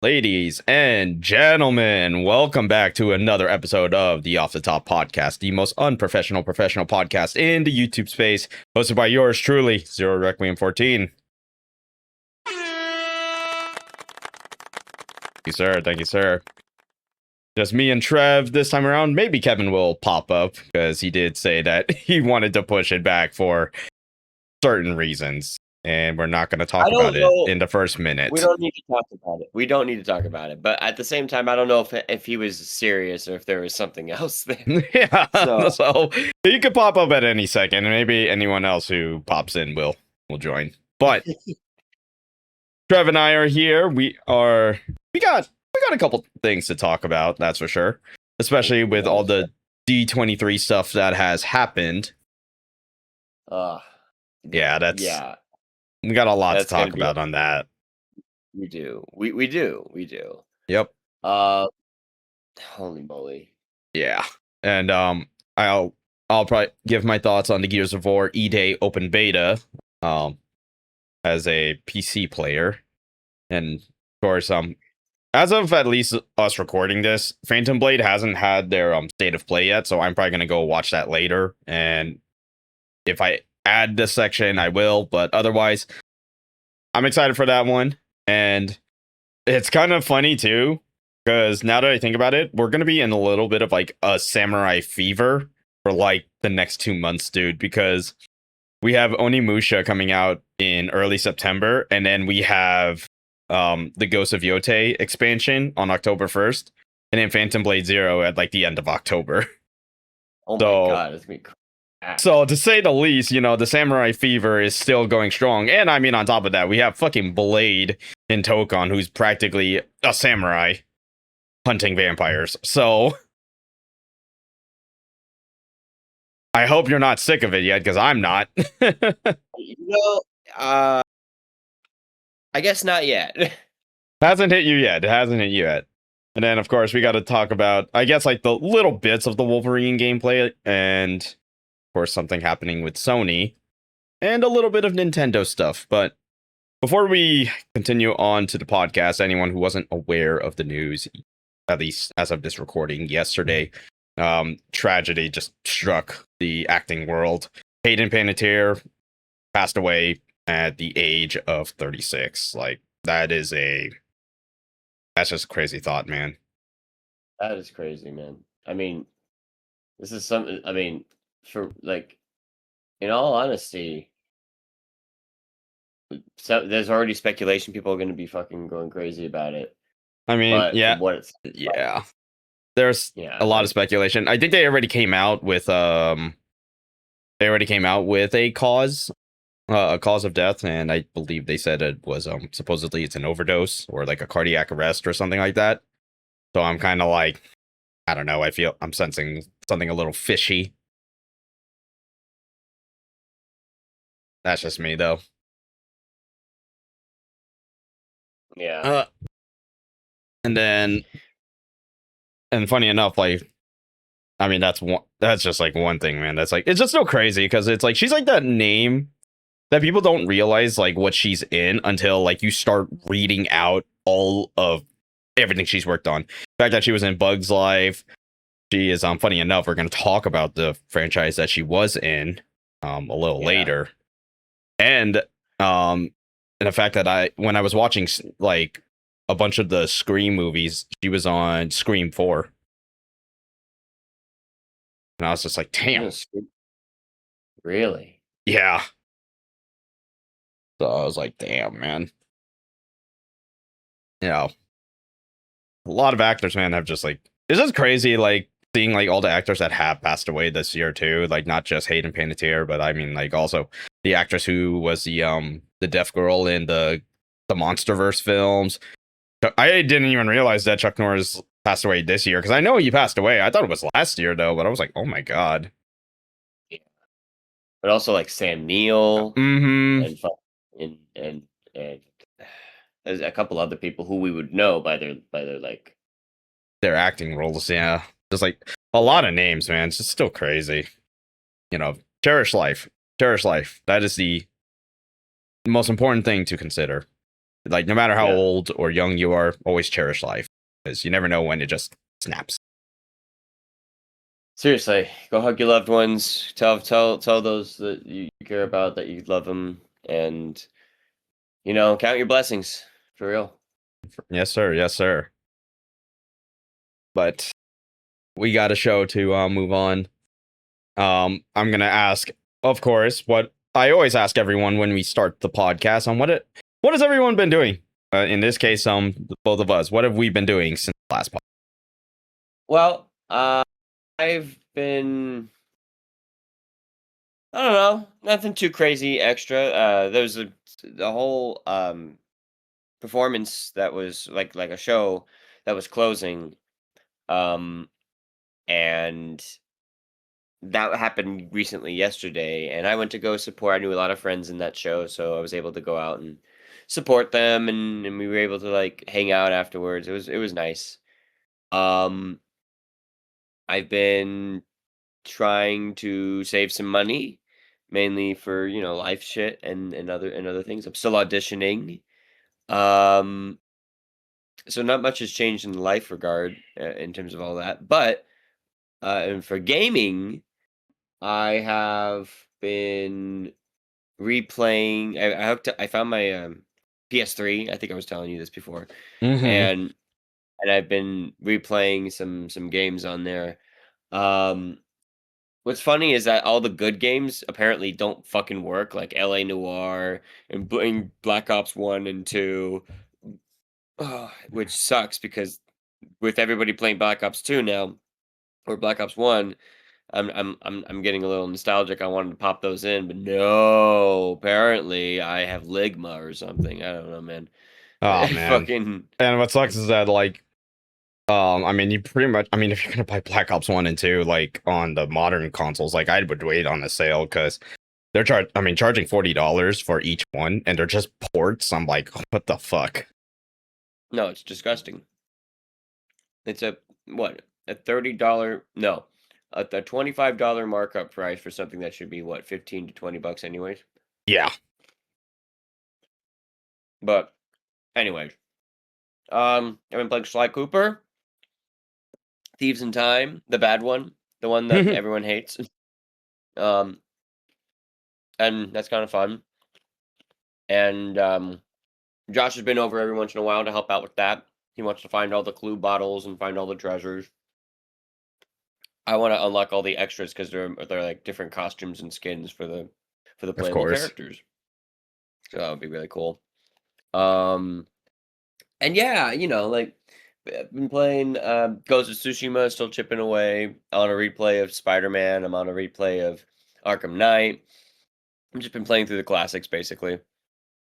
Ladies and gentlemen, welcome back to another episode of the Off the Top podcast, the most unprofessional professional podcast in the YouTube space, hosted by yours truly, Zero Requiem 14. Thank you, sir. Thank you, sir. Just me and Trev this time around. Maybe Kevin will pop up because he did say that he wanted to push it back for certain reasons. And we're not going to talk about it in the first minute. We don't need to talk about it. We don't need to talk about it. But at the same time, I don't know if he was serious or if there was something else there. Yeah. So he could pop up at any second. And maybe anyone else who pops in will join. But Trev and I are here. We got a couple things to talk about, that's for sure. Especially with all the D23 stuff that has happened. Yeah. We got a lot to talk about on that. We do. We do. Yep. Holy moly. Yeah. And I'll probably give my thoughts on the Gears of War E-Day open beta as a PC player. And of course, as of at least us recording this, Phantom Blade hasn't had their state of play yet, so I'm probably gonna go watch that later. And if I add this section, I will, but otherwise I'm excited for that one. And it's kind of funny too, because now that I think about it, we're gonna be in a little bit of like a samurai fever for like the next 2 months, dude, because we have Onimusha coming out in early September, and then we have the Ghost of Yote expansion on October 1st, and then Phantom Blade Zero at like the end of October. Oh my god, it's gonna be crazy. So to say the least, the samurai fever is still going strong. And I mean, on top of that, we have fucking Blade in Tokon, who's practically a samurai hunting vampires. So I hope you're not sick of it yet, because I'm not. I guess not yet. Hasn't hit you yet. It hasn't hit you yet. And then, of course, we got to talk about, I guess, like the little bits of the Wolverine gameplay, and of course, something happening with Sony, and a little bit of Nintendo stuff. But before we continue on to the podcast, anyone who wasn't aware of the news, at least as of this recording yesterday, tragedy just struck the acting world. Hayden Panettiere passed away at the age of 36. Like, that's just a crazy thought, man. That is crazy, man. I mean, this is something, for like, in all honesty, so there's already speculation people are going to be fucking going crazy about it. I mean, but yeah, what it's there's a lot of speculation. I think they already came out with a cause of death, and I believe they said it was supposedly it's an overdose or like a cardiac arrest or something like that. So I'm kind of like, I don't know, I'm sensing something a little fishy. That's just me, though. Yeah. And funny enough, like, I mean, that's just like one thing, man. That's like, it's just so crazy because it's like she's like that name that people don't realize like what she's in until like you start reading out all of everything she's worked on. The fact that she was in Bug's Life, she is funny enough, we're going to talk about the franchise that she was in a little later. And the fact that when I was watching like a bunch of the Scream movies, she was on Scream 4. And I was just like, damn. Really? Yeah. So I was like, damn, man. A lot of actors, man, have just like, it's just crazy, like, seeing like all the actors that have passed away this year too, like not just Hayden Panettiere, but I mean like also the actress who was the deaf girl in the Monsterverse films. I didn't even realize that Chuck Norris passed away this year, because I know he passed away. I thought it was last year though, but I was like, oh my god. Yeah. But also like Sam Neill, and there's a couple other people who we would know by their like their acting roles. Yeah, just like a lot of names, man. It's just still crazy. Cherish life. That is the most important thing to consider. Like, no matter how Yeah. old or young you are, always cherish life, because you never know when it just snaps. Seriously, go hug your loved ones. Tell those that you care about that you love them, and count your blessings for real. Yes, sir. Yes, sir. But we got a show to move on. I'm gonna ask, of course, what I always ask everyone when we start the podcast on what has everyone been doing? In this case, both of us. What have we been doing since the last podcast? Well, I've been, I don't know, nothing too crazy extra. There was the whole performance that was like a show that was closing, um, and that happened recently yesterday, and I went to go support. I knew a lot of friends in that show, so I was able to go out and support them, and we were able to like hang out afterwards. It was nice. Um, I've been trying to save some money, mainly for life shit and other things. I'm still auditioning. Um, so not much has changed in the life regard in terms of all that, but and for gaming, I have been replaying. I found my PS3. I think I was telling you this before, Mm-hmm. and I've been replaying some games on there. Um, what's funny is that all the good games apparently don't fucking work, like LA Noire and Black Ops 1 and 2, which sucks because with everybody playing Black Ops 2 now or Black Ops 1, I'm getting a little nostalgic. I wanted to pop those in, but no, apparently I have Ligma or something. I don't know, man. Oh man. Fucking And what sucks is that like I mean you pretty much I mean if you're gonna buy Black Ops 1 and 2 like on the modern consoles, like I would wait on the sale because charging $40 for each one and they're just ports. I'm like, what the fuck? no, it's disgusting. It's a $30 no, a $25 markup price for something that should be what, 15 to $20 anyways. Yeah. But anyways, I've been playing Sly Cooper, Thieves in Time, the bad one, the one that everyone hates. Um, and that's kind of fun. And Josh has been over every once in a while to help out with that. He wants to find all the clue bottles and find all the treasures. I want to unlock all the extras because they're like different costumes and skins for the Of playable course. characters. So that would be really cool. And yeah, like I've been playing Ghost of Tsushima, still chipping away on a replay of Spider-Man. I'm on a replay of Arkham Knight. I've just been playing through the classics basically.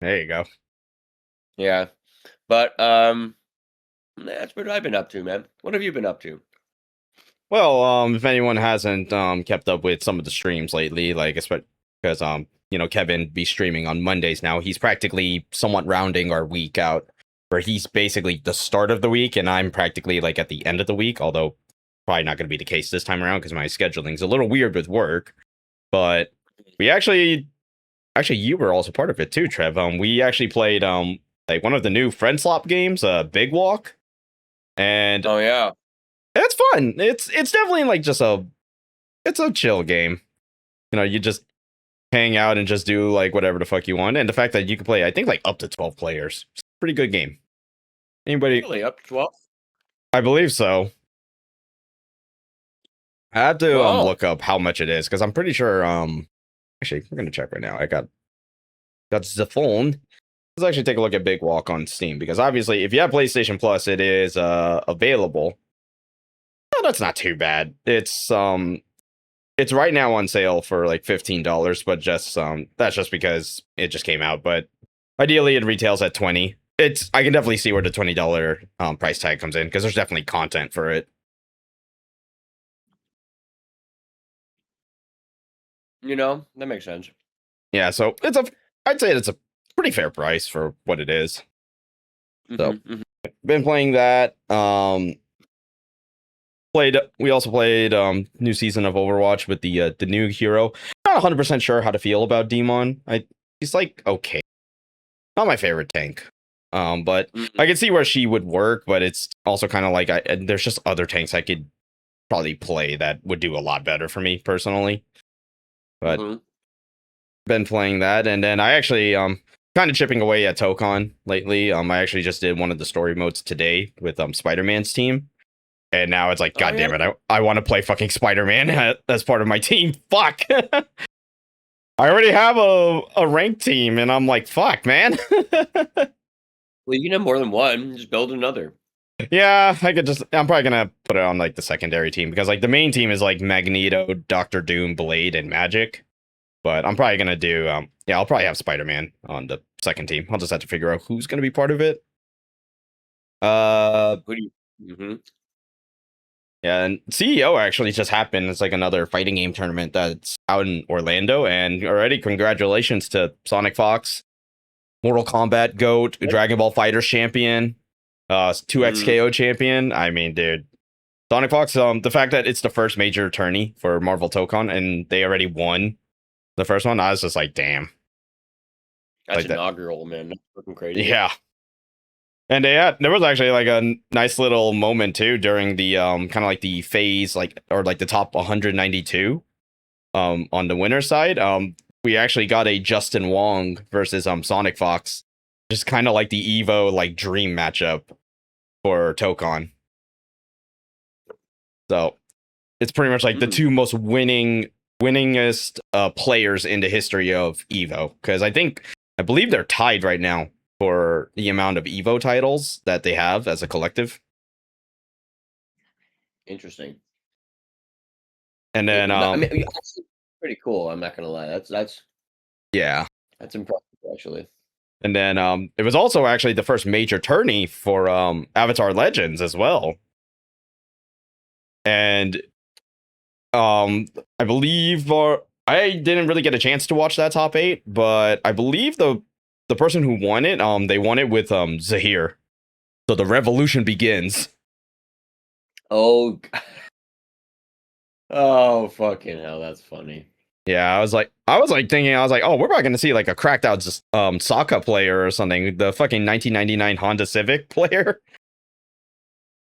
There you go. Yeah. But that's what I've been up to, man. What have you been up to? Well, if anyone hasn't kept up with some of the streams lately, like especially because Kevin be streaming on Mondays now, he's practically somewhat rounding our week out, where he's basically the start of the week, and I'm practically like at the end of the week. Although probably not going to be the case this time around because my scheduling's a little weird with work. But we actually you were also part of it too, Trev. We actually played like one of the new friend slop games, Big Walk, and Oh yeah. it's fun. It's definitely like it's a chill game. You just hang out and just do like whatever the fuck you want. And the fact that you can play, I think like up to 12 players. It's a pretty good game. Anybody? Really up to 12? I believe so. I have to Wow. look up how much it is because I'm pretty sure actually we're gonna check right now. I got the phone. Let's actually take a look at Big Walk on Steam because obviously if you have PlayStation Plus, it is available. No, that's not too bad. It's right now on sale for like $15, but just that's just because it just came out. But ideally, it retails at 20. I can definitely see where the $20 price tag comes in because there's definitely content for it. That makes sense. Yeah, so I'd say it's a pretty fair price for what it is. So been playing that. We also played new season of Overwatch with the new hero. Not 100% sure how to feel about Demon. He's like okay. Not my favorite tank. But I can see where she would work, but it's also kind of like there's just other tanks I could probably play that would do a lot better for me personally. But been playing that, and then I actually kind of chipping away at Tokon lately. I actually just did one of the story modes today with Spider-Man's team. And now it's like, God damn it, I want to play fucking Spider-Man as part of my team. Fuck. I already have a ranked team, and I'm like, fuck, man. Well, you can have more than one. Just build another. Yeah, I'm probably gonna put it on like the secondary team because like the main team is like Magneto, Doctor Doom, Blade, and Magic. But I'm probably gonna do I'll probably have Spider-Man on the second team. I'll just have to figure out who's gonna be part of it. Who do you? Yeah, and CEO actually just happened. It's like another fighting game tournament that's out in Orlando, and already congratulations to Sonic Fox, Mortal Kombat GOAT, Dragon Ball Fighters champion, 2XKO champion. I mean, dude, Sonic Fox. The fact that it's the first major tourney for Marvel Tokon, and they already won the first one, I was just like, damn. That's like inaugural, man. That's fucking crazy. Yeah. And there was actually like a nice little moment too during the kind of like the phase or like the top 192 on the winner side. We actually got a Justin Wong versus Sonic Fox, just kind of like the Evo like dream matchup for Tokon. So it's pretty much like the two most winningest players in the history of Evo, because I believe they're tied right now for the amount of Evo titles that they have as a collective. Interesting. And then I mean, that's pretty cool. I'm not gonna lie. That's yeah, that's impressive actually. And then it was also actually the first major tourney for Avatar Legends as well. And I believe I didn't really get a chance to watch that top 8, but I believe the person who won it, they won it with Zahir. So the revolution begins. Oh, oh fucking hell, that's funny. Yeah, I was like thinking, oh, we're probably gonna see like a cracked out Sokka player or something, the fucking 1999 Honda Civic player.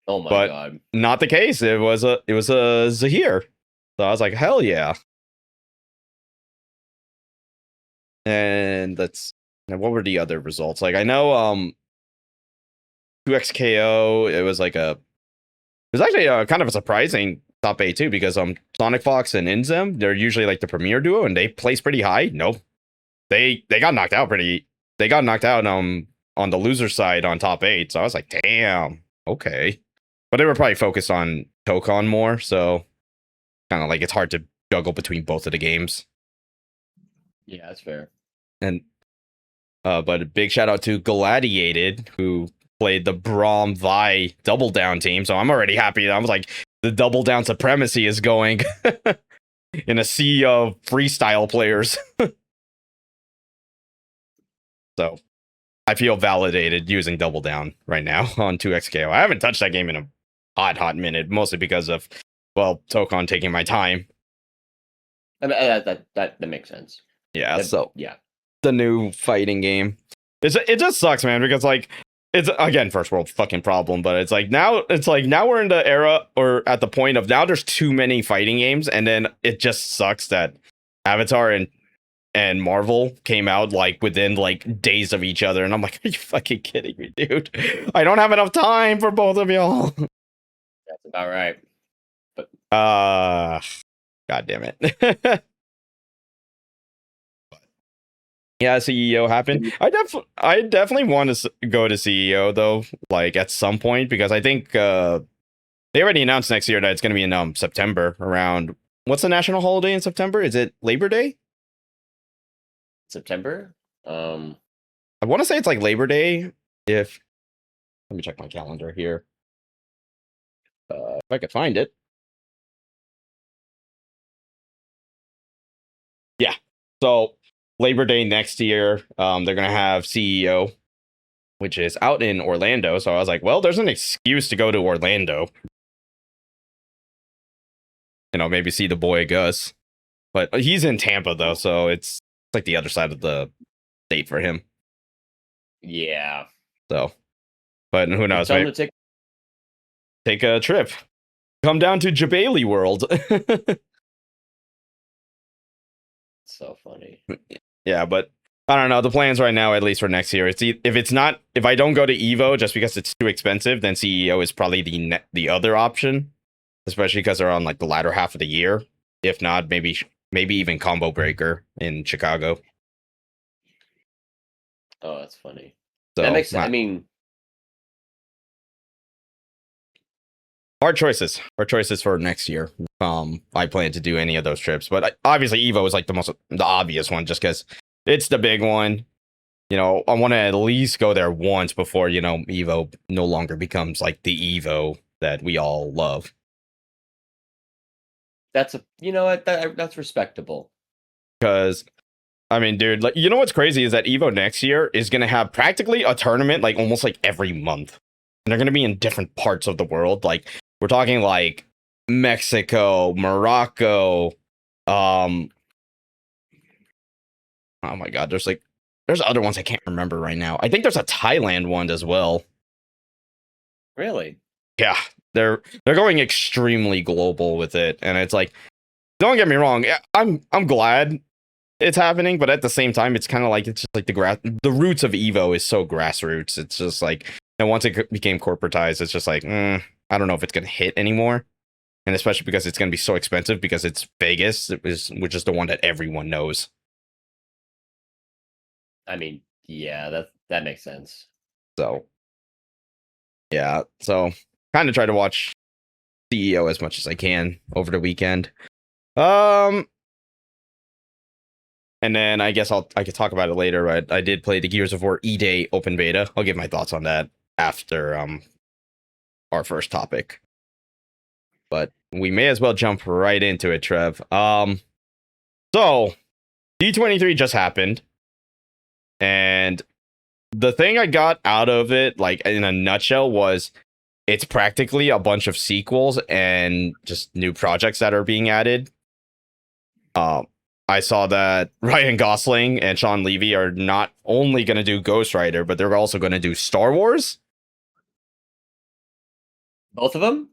Oh my god. Not the case. It was a Zahir. So I was like, hell yeah. And what were the other results? Like I know 2XKO, it was actually kind of a surprising top 8 too, because Sonic Fox and Inzem, they're usually like the premier duo and they place pretty high. Nope. They got knocked out on the loser side on top 8. So I was like, damn, okay. But they were probably focused on Tokon more, so kind of like it's hard to juggle between both of the games. Yeah, that's fair. And but a big shout out to Gladiated, who played the Braum Vi double down team. So I'm already happy. I was like, the double down supremacy is going in a sea of freestyle players. So I feel validated using double down right now on 2XKO. I haven't touched that game in a hot minute, mostly because of, well, Tokon taking my time. I mean, that makes sense. Yeah, yeah. The new fighting game. It just sucks, man, because like it's again first world fucking problem, but it's like now we're in the era or at the point of now there's too many fighting games, and then it just sucks that Avatar and Marvel came out like within like days of each other, and I'm like, are you fucking kidding me, dude? I don't have enough time for both of y'all. That's about right. But god damn it. Yeah, CEO happened. I definitely want to go to CEO though, like at some point, because I think they already announced next year that it's going to be in September. Around what's the national holiday in September? Is it Labor Day? September? I want to say it's like Labor Day. Let me check my calendar here. If I could find it. Yeah. So Labor Day next year, they're gonna have CEO, which is out in Orlando. So I was like, well, there's an excuse to go to Orlando. Maybe see the boy Gus. But he's in Tampa though, so it's like the other side of the state for him. Yeah. So, but who Just knows? tell them Maybe to take. take a trip. Come down to Jabali World. So funny. Yeah, but I don't know. The plans right now, at least for next year, if I don't go to Evo just because it's too expensive, then CEO is probably the other option, especially because they're on like the latter half of the year. If not, maybe even Combo Breaker in Chicago. Oh, that's funny. That So makes sense. I mean, hard choices for next year. I plan to do any of those trips, but obviously Evo is like the obvious one, just because it's the big one. I want to at least go there once before Evo no longer becomes like the Evo that we all love. that's a you know what that's respectable. Because I mean, dude, like what's crazy is that Evo next year is gonna have practically a tournament like almost like every month, and they're gonna be in different parts of the world. Like we're talking like Mexico, Morocco, um, oh my god, there's other ones I can't remember right now. I think there's a Thailand one as well. Really? Yeah, they're going extremely global with it, and it's like, don't get me wrong, I'm glad it's happening, but at the same time, it's kind of like it's just like the roots of Evo is so grassroots. It's just like, and once it became corporatized, it's just like, I don't know if it's gonna hit anymore, and especially because it's gonna be so expensive because it's Vegas, which is the one that everyone knows. I mean, yeah, that makes sense. So yeah, so kind of try to watch CEO as much as I can over the weekend. Um, and then I guess I could talk about it later. But I did play the Gears of War E-Day open beta. I'll give my thoughts on that after our first topic. But we may as well jump right into it, Trev. So D23 just happened, and the thing I got out of it, like in a nutshell, was it's practically a bunch of sequels and just new projects that are being added. Um, I saw that Ryan Gosling and Sean Levy are not only going to do Ghost Rider, but they're also going to do Star Wars. Both of them?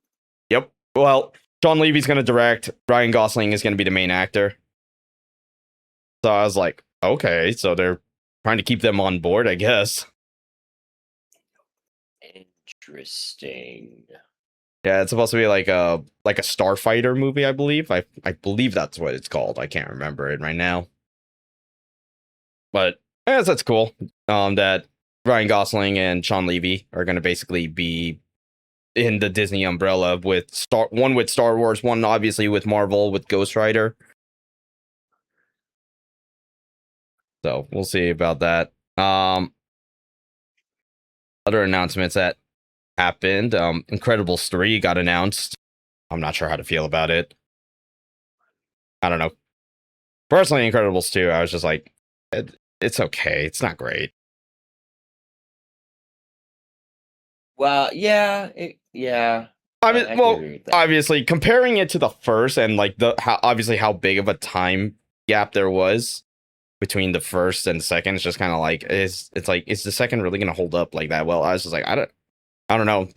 Yep. Well, Sean Levy's going to direct. Ryan Gosling is going to be the main actor. So I was like, okay, so they're trying to keep them on board, I guess. Interesting. Yeah, it's supposed to be like a Starfighter movie, I believe. I believe that's what it's called. I can't remember it right now. But I guess that's cool. That Ryan Gosling and Sean Levy are going to basically be in the Disney umbrella with one with Star Wars, one obviously with Marvel with Ghost Rider. So we'll see about that. Other announcements that happened. Incredibles 3 got announced. I'm not sure how to feel about it. I don't know. Personally, Incredibles 2, I was just like, it's okay. It's not great. Well, yeah, yeah. I mean, I can well, agree with that. obviously comparing it to the first and like how big of a time gap there was between the first and the second, it's just kind of like it's like, is the second really gonna hold up like that well? I was just like, I don't know.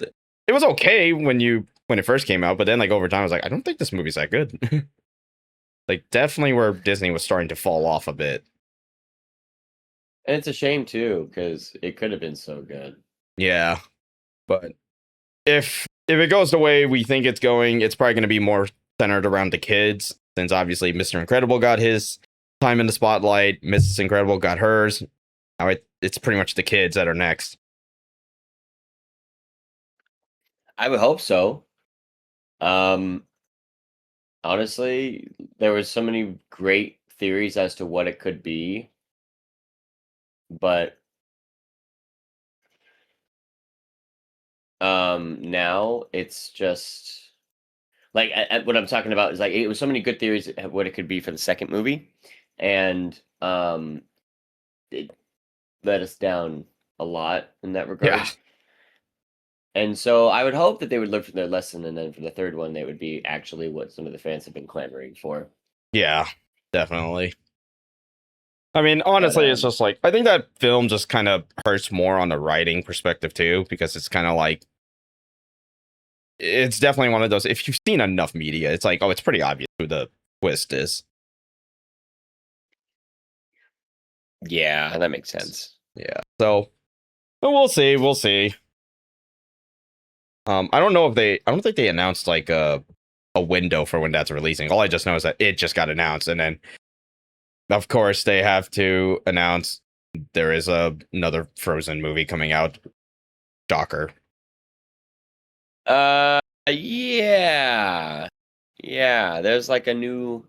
It was okay when it first came out, but then like over time I was like, I don't think this movie's that good. Like definitely where Disney was starting to fall off a bit. And it's a shame too, because it could have been so good. Yeah. But if it goes the way we think it's going, it's probably gonna be more centered around the kids, since obviously Mr. Incredible got his time in the spotlight, Mrs. Incredible got hers. Now it's pretty much the kids that are next. I would hope so. Um, honestly, there was so many great theories as to what it could be, but now it's just like what I'm talking about is like it was so many good theories of what it could be for the second movie, and it let us down a lot in that Yeah. regard. And so I would hope that they would learn from their lesson, and then for the third one, they would be actually what some of the fans have been clamoring for. Yeah, definitely. I mean, But honestly, it's just like I think that film just kind of hurts more on the writing perspective too, because it's kind of like it's definitely one of those. If you've seen enough media, it's like, oh, it's pretty obvious who the twist is. yeah, that makes sense. Yeah. So, but we'll see. We'll see. I don't know if they. I don't think they announced like a window for when that's releasing. All I just know is that it just got announced, and then of course they have to announce there is another Frozen movie coming out. Shocker. Yeah, yeah. There's like a new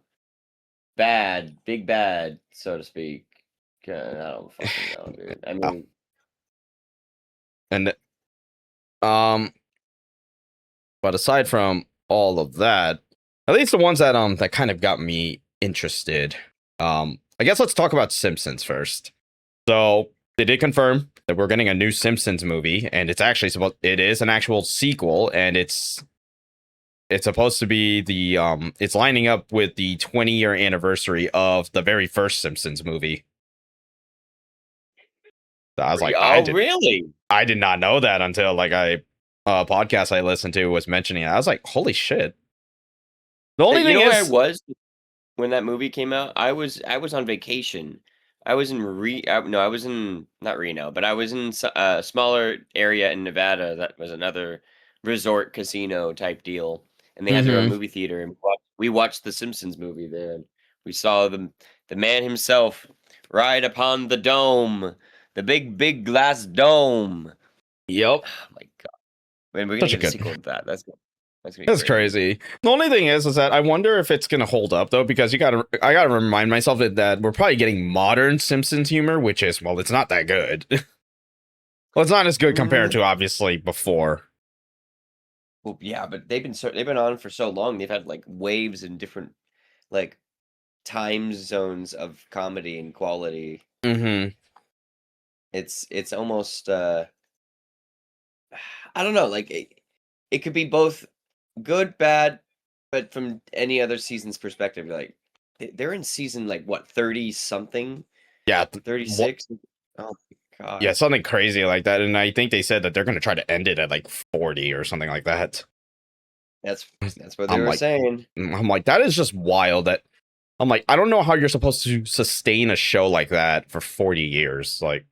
big bad, so to speak. I don't fucking know, dude. I Oh, mean, and um, but aside from all of that, at least the ones that kind of got me interested. I guess let's talk about Simpsons first. So they did confirm that we're getting a new Simpsons movie, and it's actually supposed. It is an actual sequel, and it's supposed to be it's lining up with the 20-year anniversary of the very first Simpsons movie. So I was like, oh, really? I did not know that until like podcast I listened to was mentioning it. I was like, holy shit. The only You thing know where I is, was when that movie came out? I was on vacation. I was in no, I was in not Reno, but I was in a smaller area in Nevada that was another resort casino type deal, and they had their own hmm movie theater, and we watched the Simpsons movie there. And we saw the man himself ride upon the dome, the big glass dome. yep, Oh my god! Man, we're gonna such a get a good. sequel to that. That's gonna be That's crazy. crazy. The only thing is that I wonder if it's gonna hold up though, because I gotta remind myself that we're probably getting modern Simpsons humor, which is well, it's not that good. Well, it's not as good compared Mm, to obviously before. well, yeah, but they've been on for so long. They've had like waves in different like time zones of comedy and quality. Hmm It's almost I don't know, like it could be both good, bad, but from any other season's perspective, like they're in season like what 30 something, Yeah, what? 36. Oh my Yeah, god, something crazy like that. And I think they said that they're gonna try to end it at like 40 or something like that. that's that's what they I'm were like, saying. that is just wild. That I'm like, I don't know how you're supposed to sustain a show like that for 40 years. Like,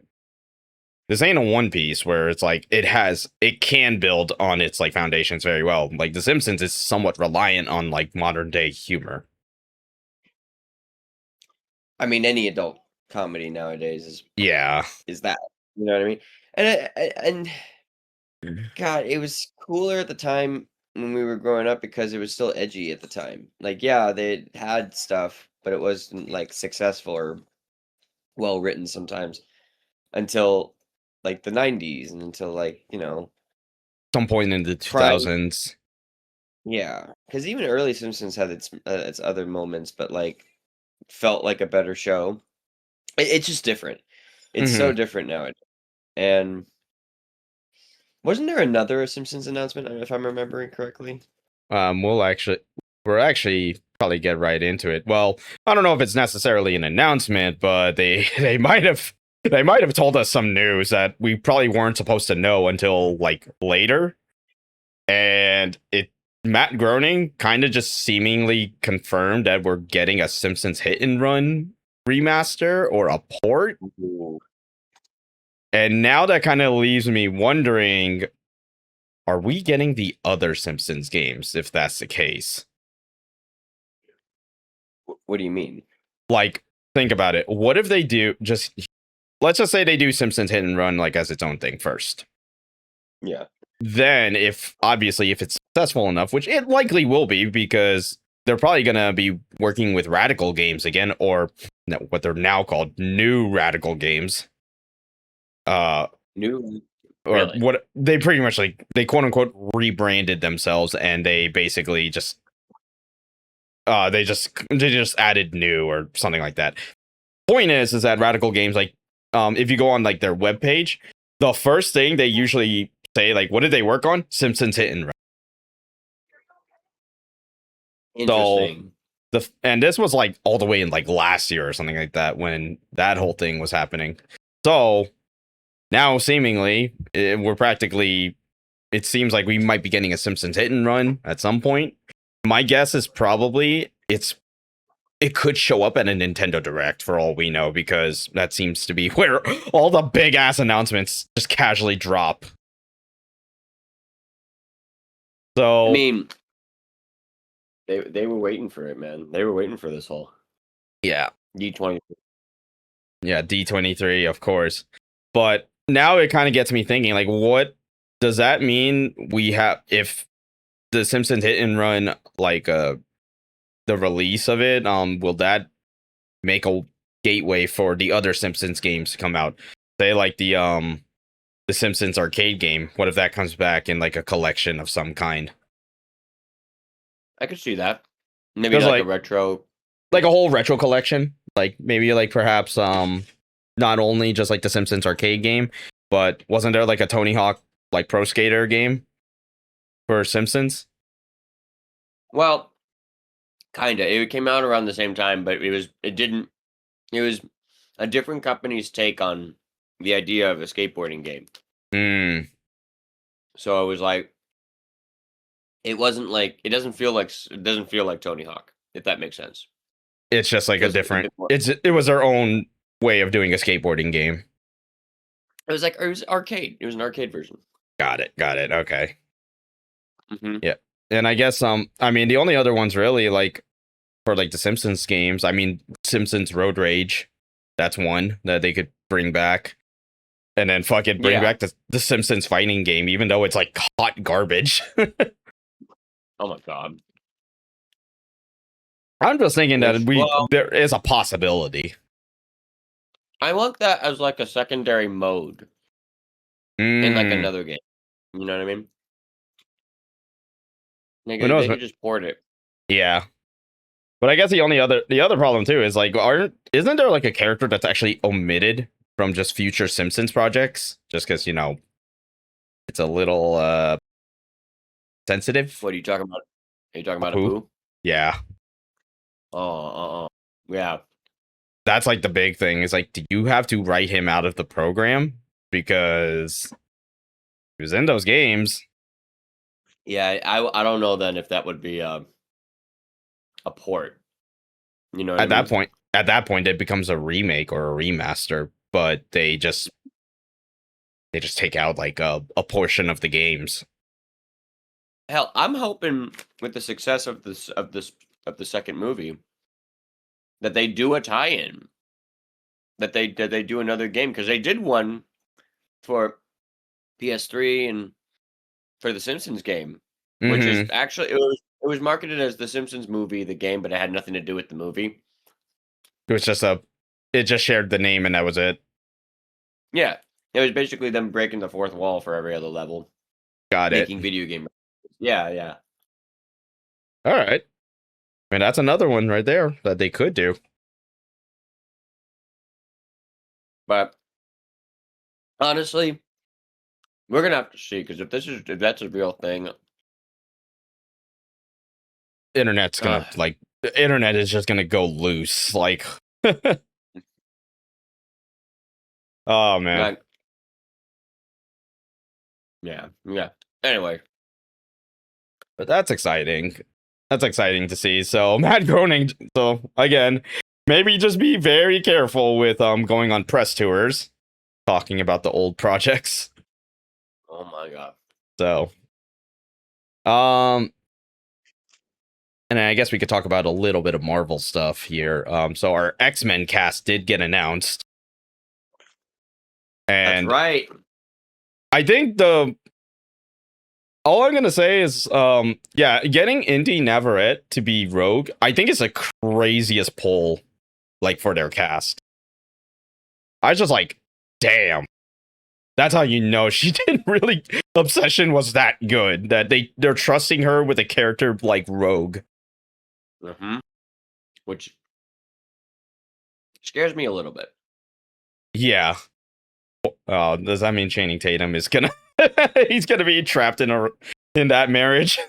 this ain't a One Piece where it's like it can build on its like foundations very well. Like The Simpsons is somewhat reliant on like modern day humor. I mean, any adult comedy nowadays Yeah. is that, you know what I mean? And God, it was cooler at the time when we were growing up because it was still edgy at the time. Like, yeah, they had stuff, but it wasn't like successful or well written sometimes until like the 90s and until like, Some point in the prime. 2000s. Yeah, because even early Simpsons had its other moments, but like felt like a better show. It's just different. It's so Hmm different now. And wasn't there another Simpsons announcement, if I'm remembering correctly? We'll actually, we're actually probably get right into it. Well, I don't know if it's necessarily an announcement, but they might have told us some news that we probably weren't supposed to know until like later. And it Matt Groening kind of just seemingly confirmed that we're getting a Simpsons Hit and Run remaster or a port. Ooh. And now that kind of leaves me wondering, are we getting the other Simpsons games if that's the case? What do you mean? Like, think about it. What if they do just let's just say they do Simpsons Hit and Run like as its own thing first. Yeah. Then if it's successful enough, which it likely will be because they're probably going to be working with Radical Games again, or what they're now called New Radical Games. Uh New, or really? what they pretty much like they quote unquote rebranded themselves, and they basically just they just added new or something like that. Point is that Radical Games, like if you go on like their webpage, the first thing they usually say, like, what did they work on? Simpsons Hit and Run. So Interesting. and this was like all the way in like last year or something like that when that whole thing was happening. So now seemingly we're practically. It seems like we might be getting a Simpsons hit and run at some point. My guess is probably it could show up at a Nintendo Direct for all we know, because that seems to be where all the big ass announcements just casually drop. So I mean, they were waiting for it, man. They were waiting for this whole yeah, D20. yeah, D23, of course. But now it kind of gets me thinking, like, what does that mean? We have, if the Simpsons hit and run, like the release of it, will that make a gateway for the other Simpsons games to come out? Say like the Simpsons arcade game. What if that comes back in like a collection of some kind? I could see that. Maybe There's like a retro. like a whole retro collection. Like maybe like perhaps not only just like the Simpsons arcade game, but wasn't there like a Tony Hawk like Pro Skater game for Simpsons? Well, kinda. It came out around the same time, but it was a different company's take on the idea of a skateboarding game. Hmm. So it was like it wasn't like it doesn't feel like Tony Hawk, if that makes sense. It's just like a Feels a different. bit more. It was their own way of doing a skateboarding game. It was arcade. It was an arcade version. Got it. Got it. Okay. Hmm. Yeah. And I guess I mean the only other ones really like for like the Simpsons games, I mean Simpsons Road Rage. That's one that they could bring back. And then fucking bring Yeah. back the Simpsons fighting game, even though it's like hot garbage. Oh my god. I'm just thinking that Well, there is a possibility. I want that as like a secondary mode in like Mm, another game. You know what I mean? who knows? They could just port it. Yeah. But I guess the other problem too is like isn't there like a character that's actually omitted from just future Simpsons projects just because it's a little sensitive? What are you talking about? Are you talking about Apu? Apu? Yeah. Yeah. That's like the big thing is like, do you have to write him out of the program because he was in those games? Yeah, I don't know then if that would be a port. You know what I mean? At that point it becomes a remake or a remaster, but they just take out like a portion of the games. Hell, I'm hoping with the success of the second movie that they do a tie-in. That they do another game, because they did one for PS3 and for the Simpsons game, which is Mm-hmm. actually it was marketed as the Simpsons movie, the game, but it had nothing to do with the movie. It was just it just shared the name and that was it. Yeah, it was basically them breaking the fourth wall for every other level, Got it. making video game. Yeah. All right. I mean, that's another one right there that they could do. But honestly, we're gonna have to see, because if that's a real thing, Internet's gonna like the internet is just gonna go loose. Like, oh man, like, yeah. Anyway, but that's exciting. That's exciting to see. So Matt Groening. So again, maybe just be very careful with going on press tours, talking about the old projects. oh my god. So, and I guess we could talk about a little bit of Marvel stuff here. So our X-Men cast did get announced. And That's right. I think all I'm gonna say is, yeah, getting Indy Navarrete to be Rogue, I think is the craziest pull, like for their cast. I was just like, damn, that's how you know she didn't really. Obsession was that good that they're trusting her with a character like Rogue. Mm-hmm. Which scares me a little bit. Yeah. Does that mean Channing Tatum is gonna he's gonna be trapped in that marriage?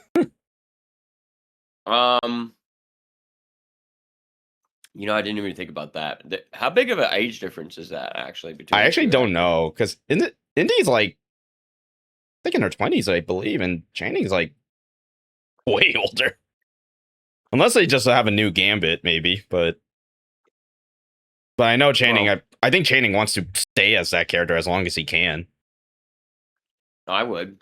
I didn't even think about that. How big of an age difference is that actually between I the actually two don't actors? know because Indy's like I think in her 20s, I believe, and Channing's like way older. Unless they just have a new Gambit, maybe. But I know Channing. Well, I think Channing wants to stay as that character as long as he can. I would.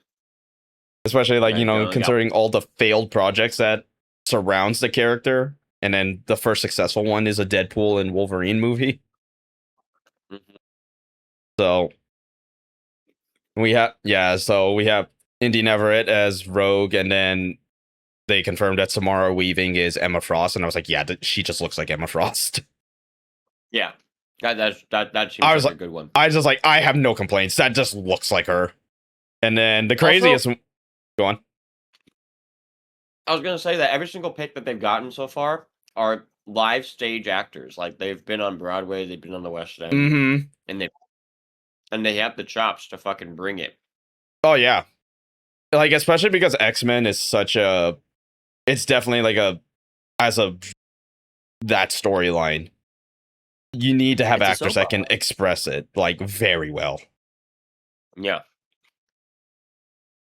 Especially like Yeah. considering all the failed projects that surrounds the character, and then the first successful one is a Deadpool and Wolverine movie. Mhm. So so we have Indy Everett as Rogue, and then they confirmed that Samara Weaving is Emma Frost, and I was like, yeah, she just looks like Emma Frost. Yeah. That I seems was like a like, good one. I was just like, I have no complaints. That just looks like her. And then the Also, craziest, go on. I was gonna say that every single pick that they've gotten so far are live stage actors. Like they've been on Broadway, they've been on the West End, Mm-hmm. and they have the chops to fucking bring it. Oh yeah, like especially because X-Men is such a, it's definitely like a as a that storyline. You need to have It's a actors soap that can opera. express it like very well. Yeah.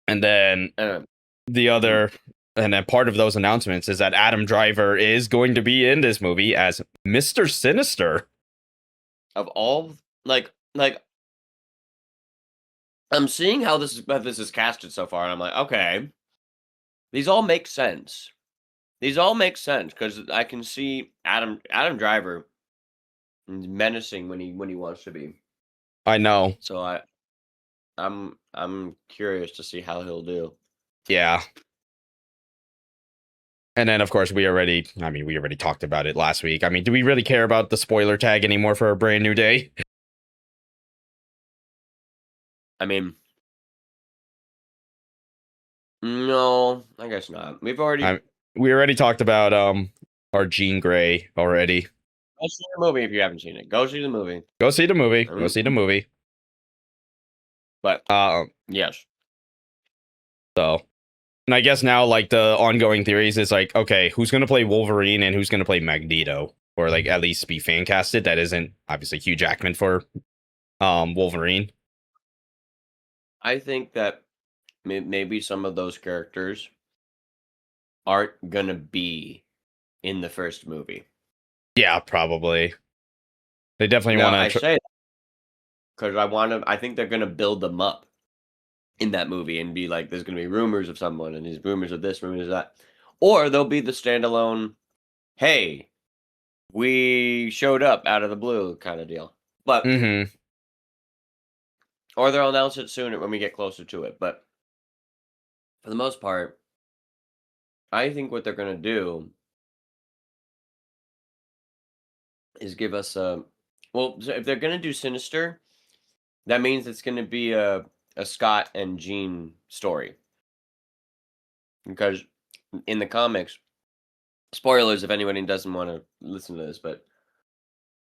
And then Um, the mhm. other, and then part of those announcements is that Adam Driver is going to be in this movie as Mr. Sinister. Of all like I'm seeing how this is casted so far, and I'm like, okay, these all make sense. These all make sense because I can see Adam Driver menacing when he wants to be. I know. So I'm curious to see how he'll do. Yeah. And then, of course, we already talked about it last week. I mean, do we really care about the spoiler tag anymore for a brand new day? I mean, no, I guess not. We've already I, we already talked about our Jean Grey already. go see the movie if you haven't seen it. Go see the movie. Go see the movie. Go Mm, see the movie. But Um, yes, so, and I guess now like the ongoing theories is like, okay, who's gonna play Wolverine and who's gonna play Magneto, or like at least be fan casted? That isn't obviously Hugh Jackman for Wolverine. I think that maybe some of those characters aren't gonna be in the first movie. Yeah, probably. They definitely Now want I to. say because I think they're gonna build them up in that movie and be like, there's gonna be rumors of someone and these rumors of this, rumors of that, or they'll be the standalone. Hey, we showed up out of the blue kind of deal. But Mm-hmm. or they'll announce it sooner when we get closer to it. But for the most part, I think what they're gonna do is give us a so if they're gonna do Sinister, that means it's gonna be a Scott and Jean story. Because in the comics, spoilers if anybody doesn't want to listen to this, but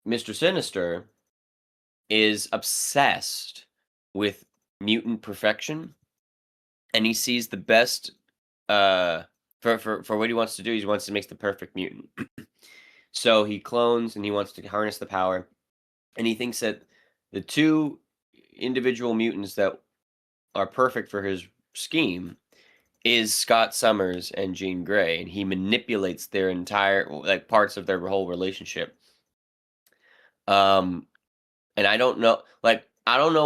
Mr. Sinister is obsessed with mutant perfection, and he sees the best for what he wants to do. He wants to make the perfect mutant. So he clones and he wants to harness the power, and he thinks that the two individual mutants that are perfect for his scheme is Scott Summers and Jean Grey, and he manipulates their entire like parts of their whole relationship. Um, and I don't know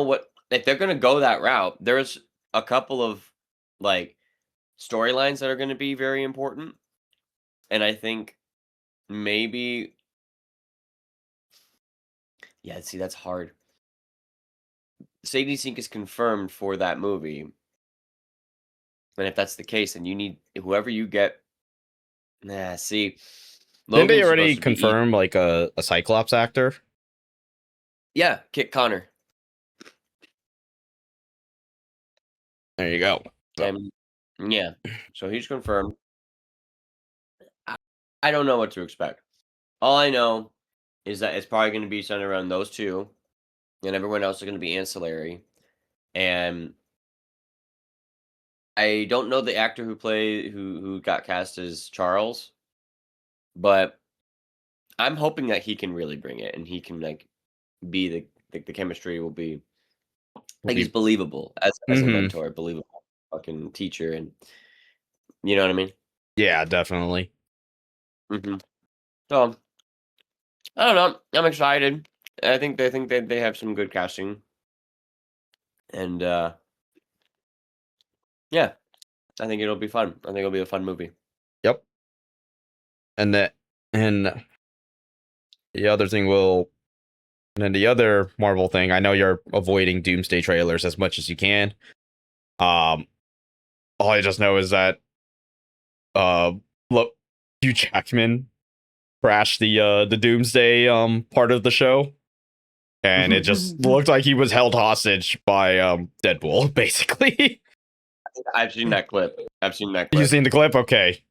what if they're gonna go that route. There's a couple of like storylines that are gonna be very important, and I think maybe yeah. See, that's hard. Sadie Sink is confirmed for that movie, and if that's the case, then you need whoever you get. Nah, see, Didn't they Logan's supposed already to be evil. confirm like a Cyclops actor? Yeah, Kit Connor. There you go. So, And yeah, so he's confirmed. I, I don't know what to expect. All I know is that it's probably going to be centered around those two, and everyone else is going to be ancillary. And I don't know the actor who got cast as Charles, but I'm hoping that he can really bring it, and he can like be the chemistry will be like he's believable as a Mm-hmm. mentor, believable fucking teacher, and you know what I mean. Yeah, definitely. Hmm. So I don't know. I'm excited. I think they have some good casting, and yeah, I think it'll be fun. I think it'll be a fun movie. Yep. And the other thing will and then the other Marvel thing, I know you're avoiding Doomsday trailers as much as you can. Um all I just know is that look, Hugh Jackman crashed the Doomsday part of the show. And it just looked like he was held hostage by Deadpool, basically. I've seen that clip. I've seen that You clip. seen the clip? Okay.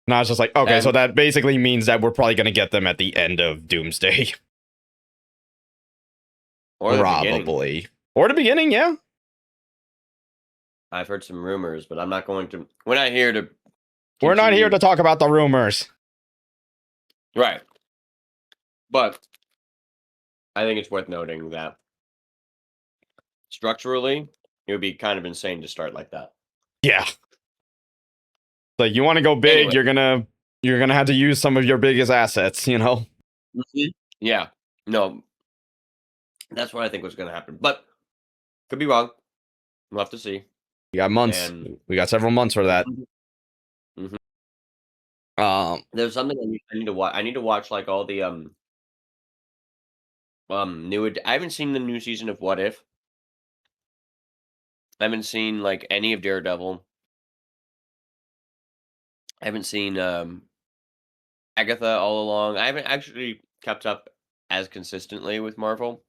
And I was just like, okay, so And that basically means that we're probably gonna get them at the end of Doomsday. or the beginning. Probably. Or the beginning, yeah. I've heard some rumors, but I'm not going to. We're not here to We're not here continue. to talk about the rumors. Right. But I think it's worth noting that structurally, it would be kind of insane to start like that. Yeah. Like you want to go big, Anyway. you're gonna have to use some of your biggest assets, you know? Yeah. No, that's what I think was going to happen. But could be wrong. We'll have to see. We got months. And We got several months for that. Mhm. Um There's something I need to watch. I need to watch like all the I haven't seen the new season of What If. I haven't seen like any of Daredevil. I haven't seen Agatha all along. I haven't actually kept up as consistently with Marvel,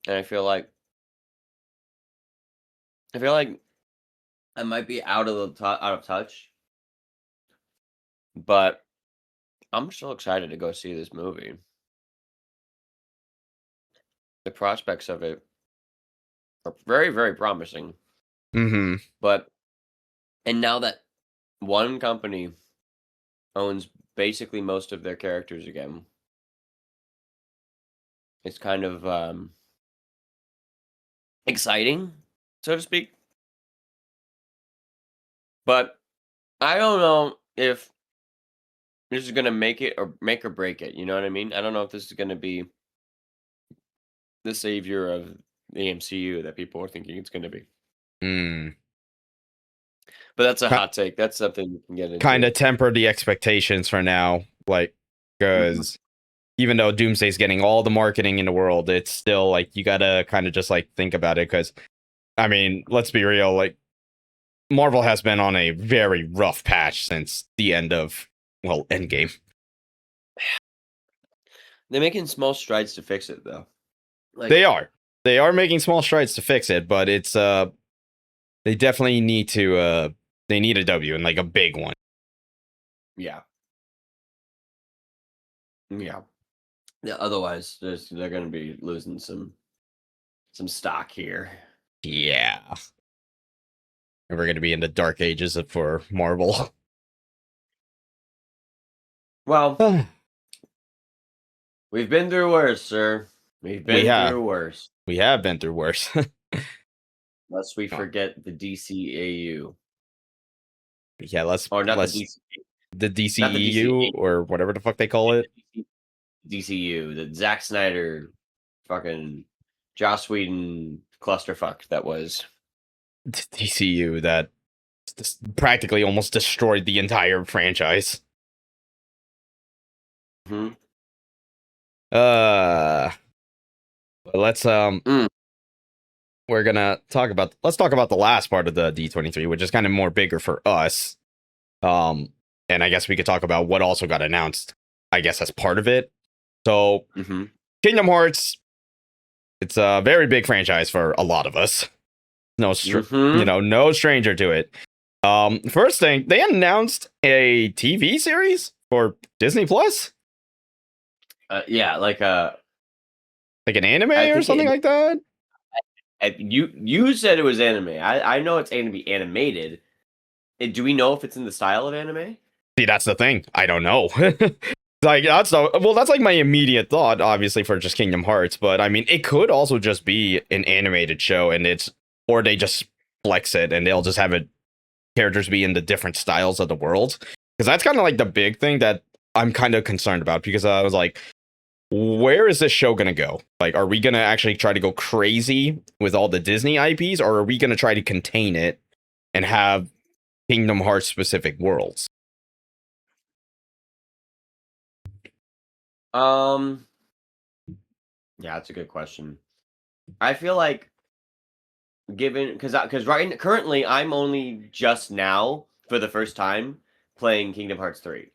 and I feel like I might be out of touch, but I'm still excited to go see this movie. The prospects of it are very, very promising. mm-hmm. But and now that one company owns basically most of their characters again, it's kind of exciting, so to speak. But I don't know if this is gonna make or break it. You know what I mean? I don't know if this is gonna be the savior of the MCU that people are thinking it's gonna be. Mm. But that's a hot take. That's something we can get Kind into. of temper the expectations for now, like Mhm. because even though Doomsday's getting all the marketing in the world, it's still like you gotta kind of just like think about it. Because I mean, let's be real, like Marvel has been on a very rough patch since the end of Endgame. They're making small strides to fix it, though. Like, They are making small strides to fix it, but it's they definitely need to they need a W and like a big one. yeah, yeah. Yeah. Otherwise, they're going to be losing some stock here. Yeah, and we're gonna be in the dark ages for Marvel. Well, we've been through worse, sir. We've we been have through worse. we have been through worse. Lest we forget the DCAU, Yeah, or not the let's DC, the not the DCEU DCAU, or whatever the fuck they call it. the DCU, the Zack Snyder, fucking Joss Whedon clusterfuck that was. DCU that practically almost destroyed the entire franchise. Hmm. Uh, let's Mm. we're gonna let's talk about the last part of the D23, which is kind of more bigger for us. And I guess we could talk about what also got announced, I guess, as part of it. So, Hmm. Kingdom Hearts, it's a very big franchise for a lot of us. Hmm. No stranger to it. First thing, they announced a TV series for Disney Plus, Yeah, like like an anime I or think something like that. you said it was anime. I know it's going to be animated. Do we know if it's in the style of anime? See, that's the thing. I don't know. Like that's like my immediate thought, obviously for just Kingdom Hearts. But I mean, it could also just be an animated show, and or they just flex it, and they'll just have it characters be in the different styles of the world. Because that's kind of like the big thing that I'm kind of concerned about. Because I was like, where is this show gonna go? Like, are we gonna actually try to go crazy with all the Disney IPs, or are we gonna try to contain it and have Kingdom Hearts specific worlds? Um, yeah, that's a good question. I feel like given because currently I'm only just now for the first time playing Kingdom Hearts 3.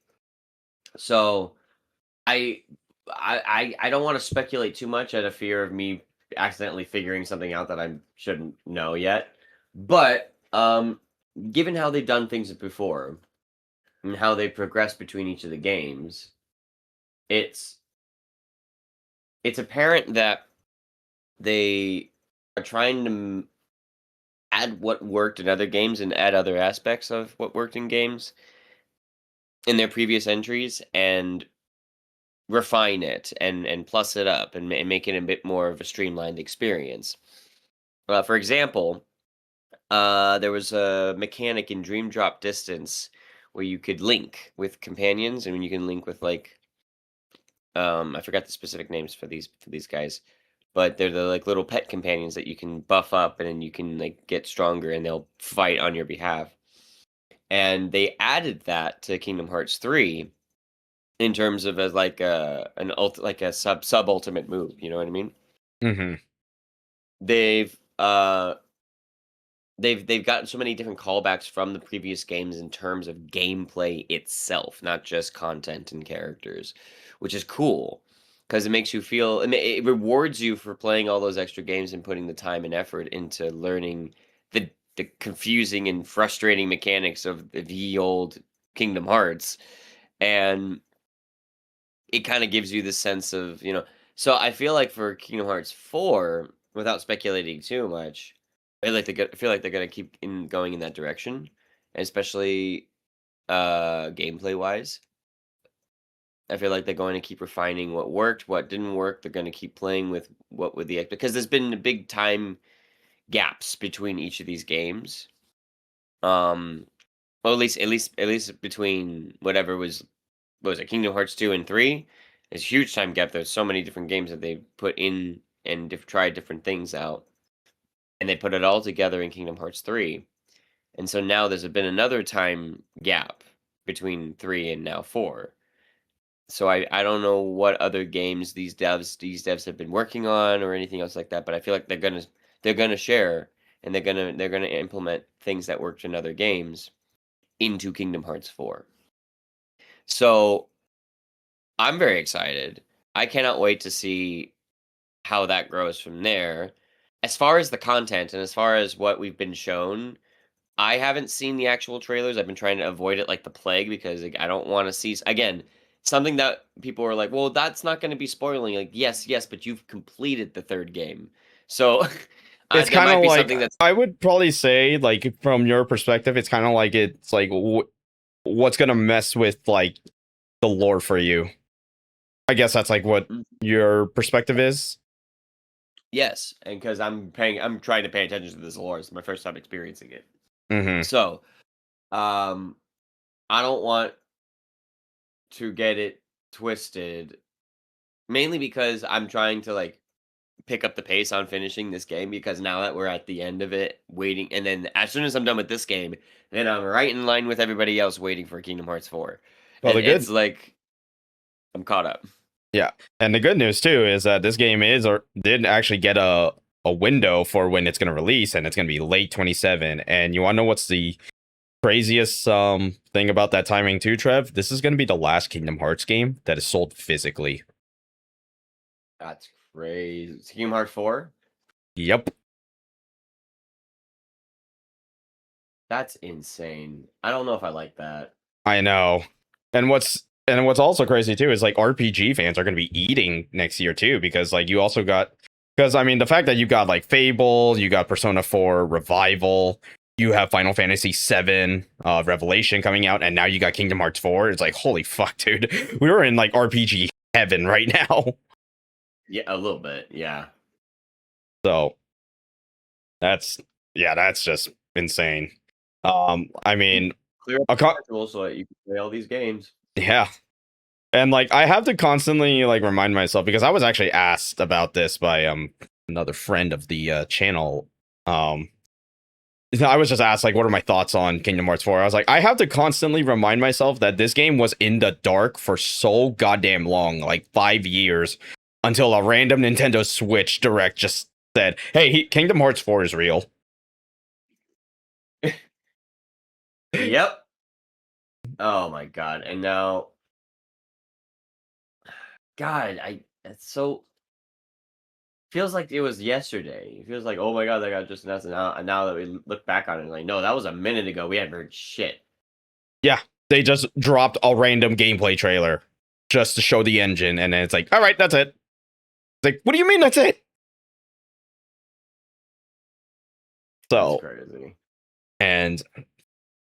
So I I don't want to speculate too much out of fear of me accidentally figuring something out that I shouldn't know yet. But given how they've done things before and how they progress between each of the games, it's it's apparent that they are trying to add what worked in other games and add other aspects of what worked in games in their previous entries and refine it and plus it up and make it a bit more of a streamlined experience. For example, there was a mechanic in Dream Drop Distance where you could link with companions, and you can link with like I forgot the specific names for these guys, but they're the like little pet companions that you can buff up and then you can like get stronger and they'll fight on your behalf. And they added that to Kingdom Hearts 3 in terms of as like like a sub ultimate move, you know what I mean? Mm-hmm. They've they've gotten so many different callbacks from the previous games in terms of gameplay itself, not just content and characters, which is cool because it makes you feel it rewards you for playing all those extra games and putting the time and effort into learning the confusing and frustrating mechanics of the old Kingdom Hearts. And it kind of gives you the sense of, so I feel like for Kingdom Hearts 4, without speculating too much, I feel like they're gonna keep going in that direction, especially gameplay wise. I feel like they're going to keep refining what worked, what didn't work. They're going to keep playing with what would the because there's been big time gaps between each of these games. Well, at least between whatever what was it, Kingdom Hearts 2 and 3? There's a huge time gap. There's so many different games that they put in and tried different things out, and they put it all together in Kingdom Hearts 3. And so now there's been another time gap between 3 and now 4. So I don't know what other games these devs have been working on or anything else like that, but I feel like they're gonna share and they're gonna implement things that worked in other games into Kingdom Hearts 4. So I'm very excited. I cannot wait to see how that grows from there. As far as the content and as far as what we've been shown, I haven't seen the actual trailers. I've been trying to avoid it like the plague because like, I don't want to see again something that people are like, "Well, that's not going to be spoiling." Like, yes, but you've completed the third game, so It's there kind might of be like something that's. I would probably say, like from your perspective, it's kind of like what's gonna mess with like the lore for you. I guess that's like what Mm, your perspective is. yes, and because I'm trying to pay attention to this lore. It's my first time experiencing it, Mm-hmm. so um, I don't want to get it twisted. Mainly because I'm trying to like pick up the pace on finishing this game because now that we're at the end of it, waiting, and then as soon as I'm done with this game, then I'm right in line with everybody else waiting for Kingdom Hearts 4. Well, And the it's good, like I'm caught up. yeah, and the good news too is that this game is or did actually get a window for when it's gonna release, and it's gonna be late 27. And you want to know what's the craziest thing about that timing too, Trev? This is gonna be the last Kingdom Hearts game that is sold physically. That's crazy. Kingdom Hearts 4? Yep. That's insane. I don't know if I like that. I know. And what's also crazy too is like RPG fans are going to be eating next year too, because like you also got, because I mean the fact that you got like Fable, you got Persona 4 Revival, you have Final Fantasy VII Revelation coming out, and now you got Kingdom Hearts 4. It's like, holy fuck, dude. We were in like RPG heaven right now. Yeah, a little bit. Yeah. So that's just insane. I mean, Clear up a the schedule so that you can play all these games. yeah. And like I have to constantly like remind myself, because I was actually asked about this by another friend of the channel. I was just asked like what are my thoughts on Kingdom Hearts 4. I was like, I have to constantly remind myself that this game was in the dark for so goddamn long, like 5 years, until a random Nintendo Switch Direct just said, "Hey, Kingdom Hearts 4 is real." Yep. Oh my god. And now God, it's so feels like it was yesterday. It feels like, oh my god, that got just announced. And now that we look back on it, like, no, that was a minute ago. We hadn't heard shit. Yeah, they just dropped a random gameplay trailer just to show the engine, and then it's like, all right, that's it. It's like, what do you mean that's it? So, That's crazy. and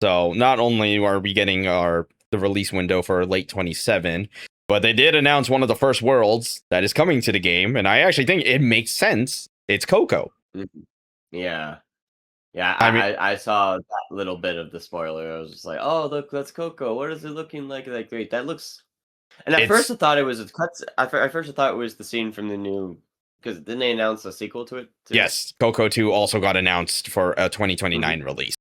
so not only are we getting the release window for late 27, but they did announce one of the first worlds that is coming to the game, and I actually think it makes sense. It's Coco. Mhm. Yeah. Yeah, I mean, I saw that little bit of the spoiler. I was just like, "Oh, look, that's Coco. What is it looking like?" Like, wait, that looks. And at first, it's I thought it was a cuts. At first, I thought it was the scene from the new. Because didn't they announce a sequel to it too? yes, Coco 2 also got announced for a 2029 Mhm. release.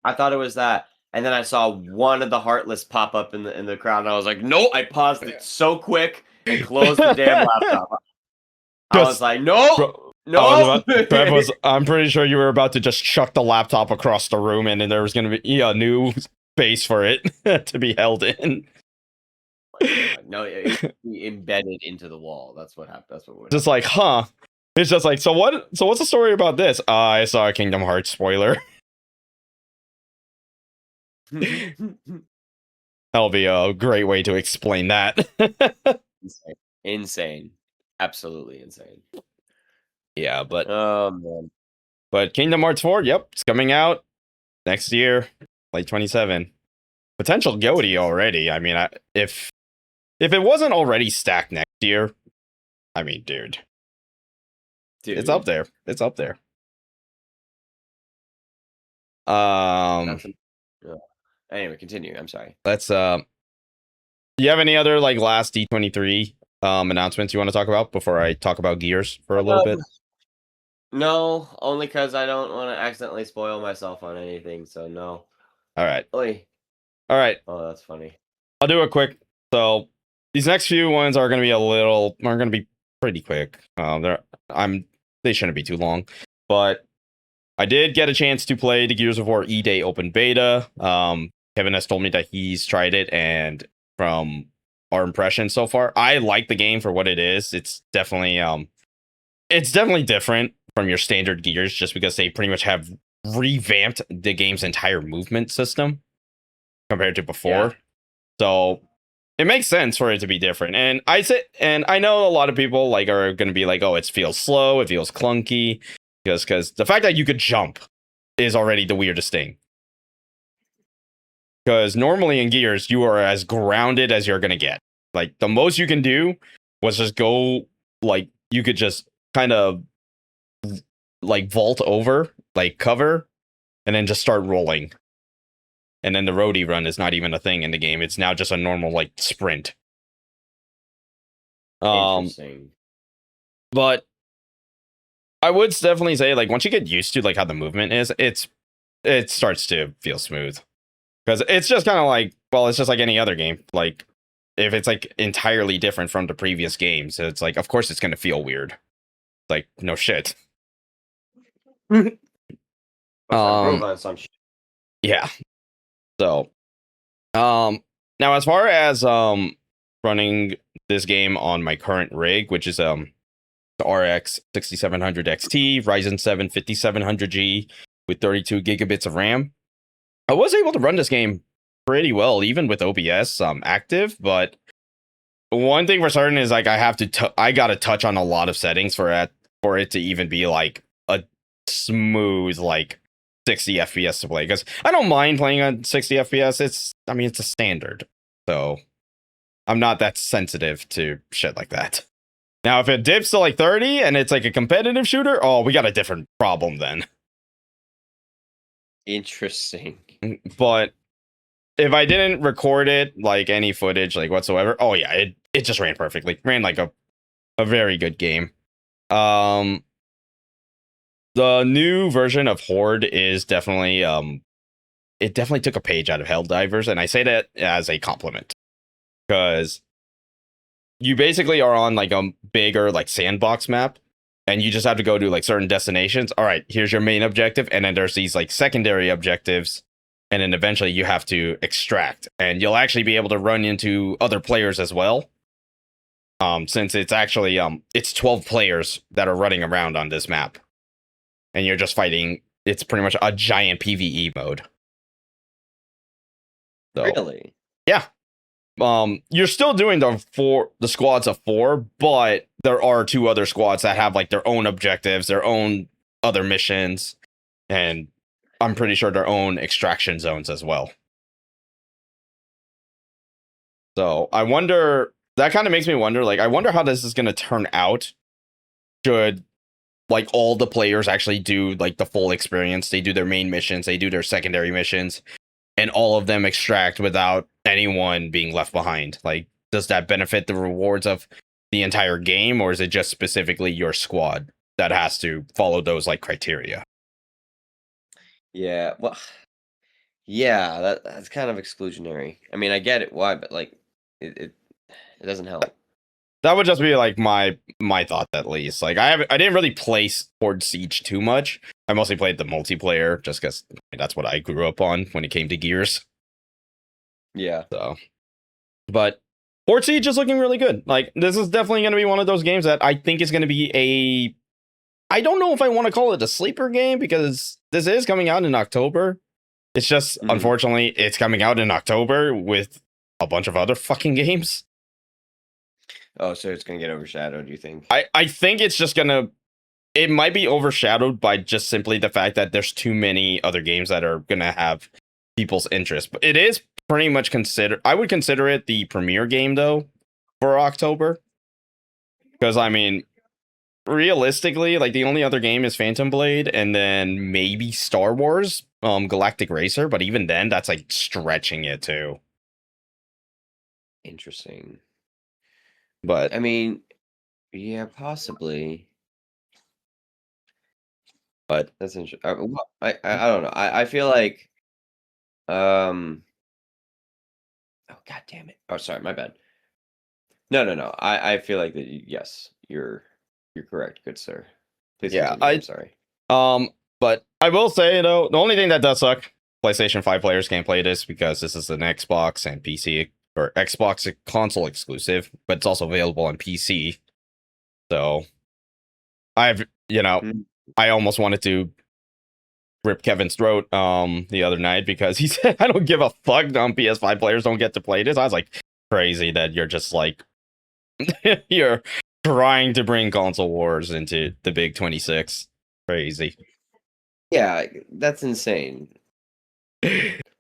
I thought it was that, and then I saw one of the Heartless pop up in the crowd, and I was like, "No!" I paused it so quick and closed the damn laptop. I was Just, like, "Nope, bro, nope." Trev was. I'm pretty sure you were about to just chuck the laptop across the room, and then there was going to be a new space for it to be held in. No, it embedded into the wall. That's what happened. That's what would Just like, huh? It's just like, so what? So what's the story about this? I saw a Kingdom Hearts spoiler. happen. That'll be a great way to explain that. Insane. Insane. Absolutely insane. Yeah, Oh man. but Kingdom Hearts 4, yep, it's coming out next year, like 27. Potential GOTY already. I mean, if it wasn't already stacked next year, I mean, dude, it's up there. It's up there. That's yeah. Anyway, continue. I'm sorry. Let's do you have any other like last D23 announcements you want to talk about before I talk about Gears for a little bit? No, only because I don't want to accidentally spoil myself on anything. So no. All right. Oy. All right. Oh, that's funny. I'll do it quick. So these next few ones are going to be are going to be pretty quick. They shouldn't be too long, but I did get a chance to play the Gears of War E-Day open beta. Kevin has told me that he's tried it, and from our impression so far, I like the game for what it is. It's definitely different from your standard Gears, just because they pretty much have revamped the game's entire movement system compared to before. Yeah. So it makes sense for it to be different. And I know a lot of people like are going to be like, "Oh, it feels slow, it feels clunky," because the fact that you could jump is already the weirdest thing. Because normally in Gears, you are as grounded as you're going to get. Like the most you can do was just go, like you could just kind of like vault over, like cover, and then just start rolling. And then the roadie run is not even a thing in the game. It's now just a normal like sprint. Interesting. But I would definitely say like once you get used to like how the movement is, it starts to feel smooth. Because it's just kind of like, well, it's just like any other game. Like if it's like entirely different from the previous games, it's like of course it's gonna feel weird. Like no shit. Must improve on some shit. Yeah. So now as far as running this game on my current rig, which is the RX 6700 XT, Ryzen 7 5700G with 32 gigabits of RAM, I was able to run this game pretty well, even with OBS active. But one thing for certain is like I gotta touch on a lot of settings for it to even be like a smooth like 60 FPS to play, because I don't mind playing on 60 FPS. It's a standard, so I'm not that sensitive to shit like that. Now, if it dips to like 30 and it's like a competitive shooter, oh, we got a different problem then. Interesting. But if I didn't record it, like any footage, like whatsoever, oh yeah, it just ran perfectly. Ran like a very good game. The new version of Horde is definitely it definitely took a page out of Helldivers, and I say that as a compliment, because you basically are on like a bigger like sandbox map, and you just have to go to like certain destinations. All right, here's your main objective, and then there's these like secondary objectives, and then eventually you have to extract, and you'll actually be able to run into other players as well. Since it's actually it's 12 players that are running around on this map, and you're just fighting. It's pretty much a giant PvE mode. So, Really? yeah. You're still doing the squads of 4, but there are 2 other squads that have like their own objectives, their own other missions, and I'm pretty sure their own extraction zones as well. So I wonder, that kind of makes me wonder, like, I wonder how this is going to turn out. Should like all the players actually do like the full experience? They do their main missions, they do their secondary missions, and all of them extract without anyone being left behind. Like, does that benefit the rewards of the entire game, or is it just specifically your squad that has to follow those like criteria? Yeah. Well, yeah, that's kind of exclusionary. I mean, I get it why, but like it doesn't help. That would just be like my thought, at least. Like, I didn't really play Horde Siege too much. I mostly played the multiplayer just because that's what I grew up on when it came to Gears. Yeah. So, but Horde Siege is looking really good. Like, this is definitely going to be one of those games that I think is going to be a, I don't know if I want to call it a sleeper game, because this is coming out in October. It's just, unfortunately, it's coming out in October with a bunch of other fucking games. Oh, so it's gonna get overshadowed, you think? I think it's just gonna, it might be overshadowed by just simply the fact that there's too many other games that are gonna have people's interest. But it is pretty much I would consider it the premiere game though for October. Because I mean, realistically, like the only other game is Phantom Blade, and then maybe Star Wars Galactic Racer, but even then that's like stretching it too. Interesting. But I mean, yeah, possibly. But that's interesting. I don't know. I feel like oh god damn it. Oh, sorry, my bad. No. I feel like that yes, you're correct, good sir. Please yeah, continue. I'm sorry. But I will say though, the only thing that does suck, PlayStation 5 players can't play this because this is an Xbox and PC or Xbox console exclusive, but it's also available on PC. So I almost wanted to rip Kevin's throat the other night because he said I don't give a fuck, PS5 players don't get to play this. I was like, crazy that you're just like you're trying to bring console wars into the big 26. Crazy. Yeah, that's insane.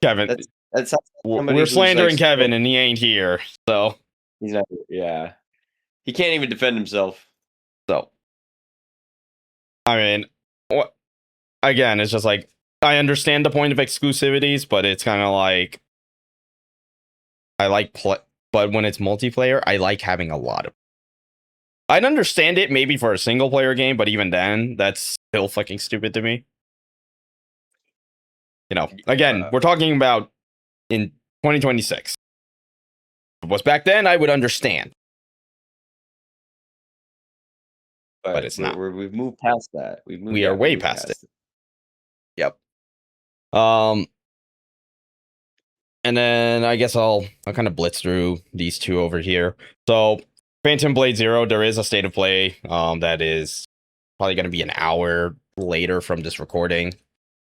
Kevin, that's we're slandering like, Kevin and he ain't here, so he's not. Yeah, he can't even defend himself. So, I mean, what? Again, it's just like I understand the point of exclusivities, but it's kind of like I like but when it's multiplayer, I like having a lot of. I'd understand it maybe for a single player game, but even then, that's still fucking stupid to me. You know, again, we're talking about in 2026. If it was back then, I would understand. But it's not. We've moved past that. We are way past it. Yep. And then I guess I'll kind of blitz through these two over here. So Phantom Blade Zero, there is a state of play that is probably going to be an hour later from this recording.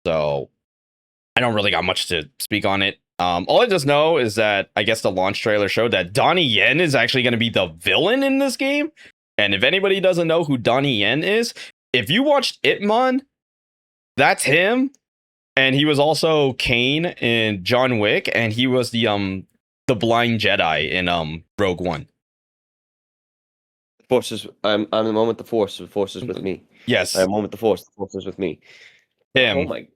So I don't really got much to speak on it. All I just know is that I guess the launch trailer showed that Donnie Yen is actually going to be the villain in this game. And if anybody doesn't know who Donnie Yen is, if you watched Ip Man, that's him. And he was also Kane in John Wick, and he was the blind Jedi in Rogue One. Forces. I'm the one with the Force. The Force is with me. Yes, I'm one with the Force. The Force is with me. him. Oh my.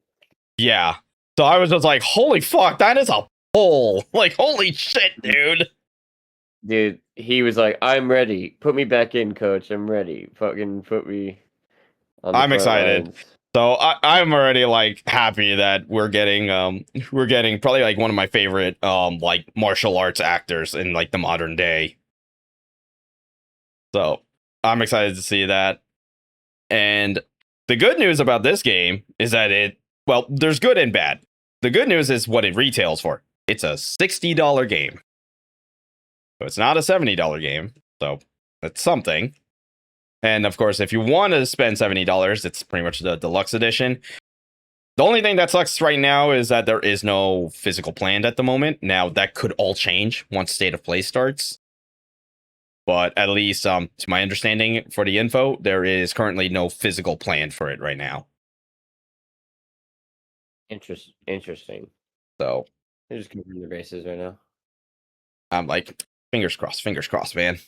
Yeah. So I was just like, holy fuck, that is a pull. Like, holy shit, dude. Dude, he was like, "I'm ready. Put me back in, coach. I'm ready. Fucking put me on the I'm front excited. lines." So I'm already like happy that we're getting probably like one of my favorite like martial arts actors in like the modern day. So I'm excited to see that. And the good news about this game is that there's good and bad. The good news is what it retails for. It's a $60 game. So it's not a $70 game. So that's something. And of course, if you want to spend $70, it's pretty much the deluxe edition. The only thing that sucks right now is that there is no physical plan at the moment. Now, that could all change once State of Play starts. But at least, to my understanding for the info, there is currently no physical plan for it right now. Interesting. So They're just covering their bases right now. I'm like, fingers crossed, man.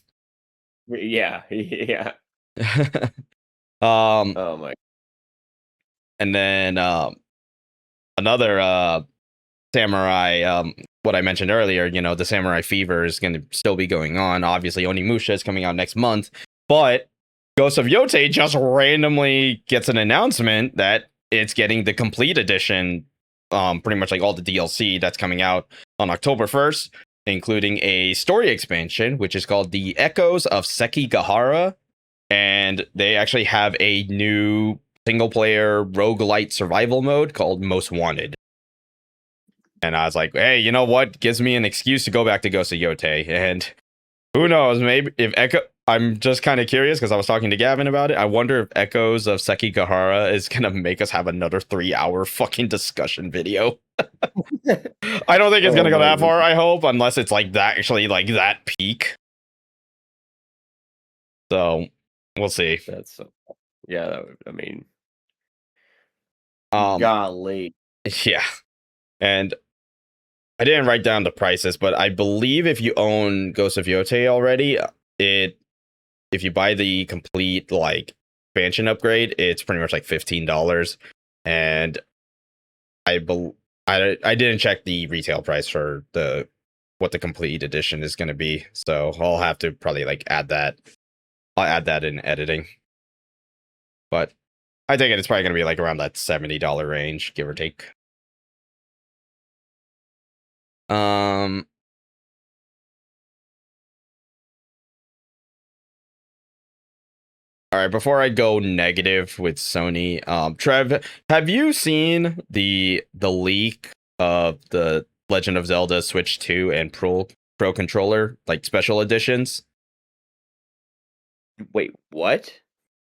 Yeah, yeah. Oh my. And then another samurai, what I mentioned earlier, the samurai fever is going to still be going on. Obviously, Onimusha is coming out next month, but Ghost of Yotei just randomly gets an announcement that it's getting the complete edition, pretty much like all the DLC that's coming out on October 1st, including a story expansion, which is called The Echoes of Sekigahara. And they actually have a new single player roguelite survival mode called Most Wanted. And I was like, hey, you know what? Gives me an excuse to go back to Ghost of Yotei. And who knows, maybe if I'm just kind of curious because I was talking to Gavin about it. I wonder if Echoes of Sekigahara is going to make us have another 3-hour fucking discussion video. I don't think it's going to go that far, I hope, unless it's like that, actually like that peak. So we'll see. That's so. Yeah, that would, I mean, Um, golly. Yeah. And I didn't write down the prices, but I believe if you own Ghost of Yotei already, if you buy the complete like expansion upgrade, it's pretty much like $15. And I didn't check the retail price for what the complete edition is going to be, so I'll have to probably like add that. I'll add that in editing. But I think it's probably going to be like around that $70 range, give or take. All right, before I go negative with Sony, Trev, have you seen the leak of the Legend of Zelda Switch 2 and Pro controller, like special editions? Wait, what?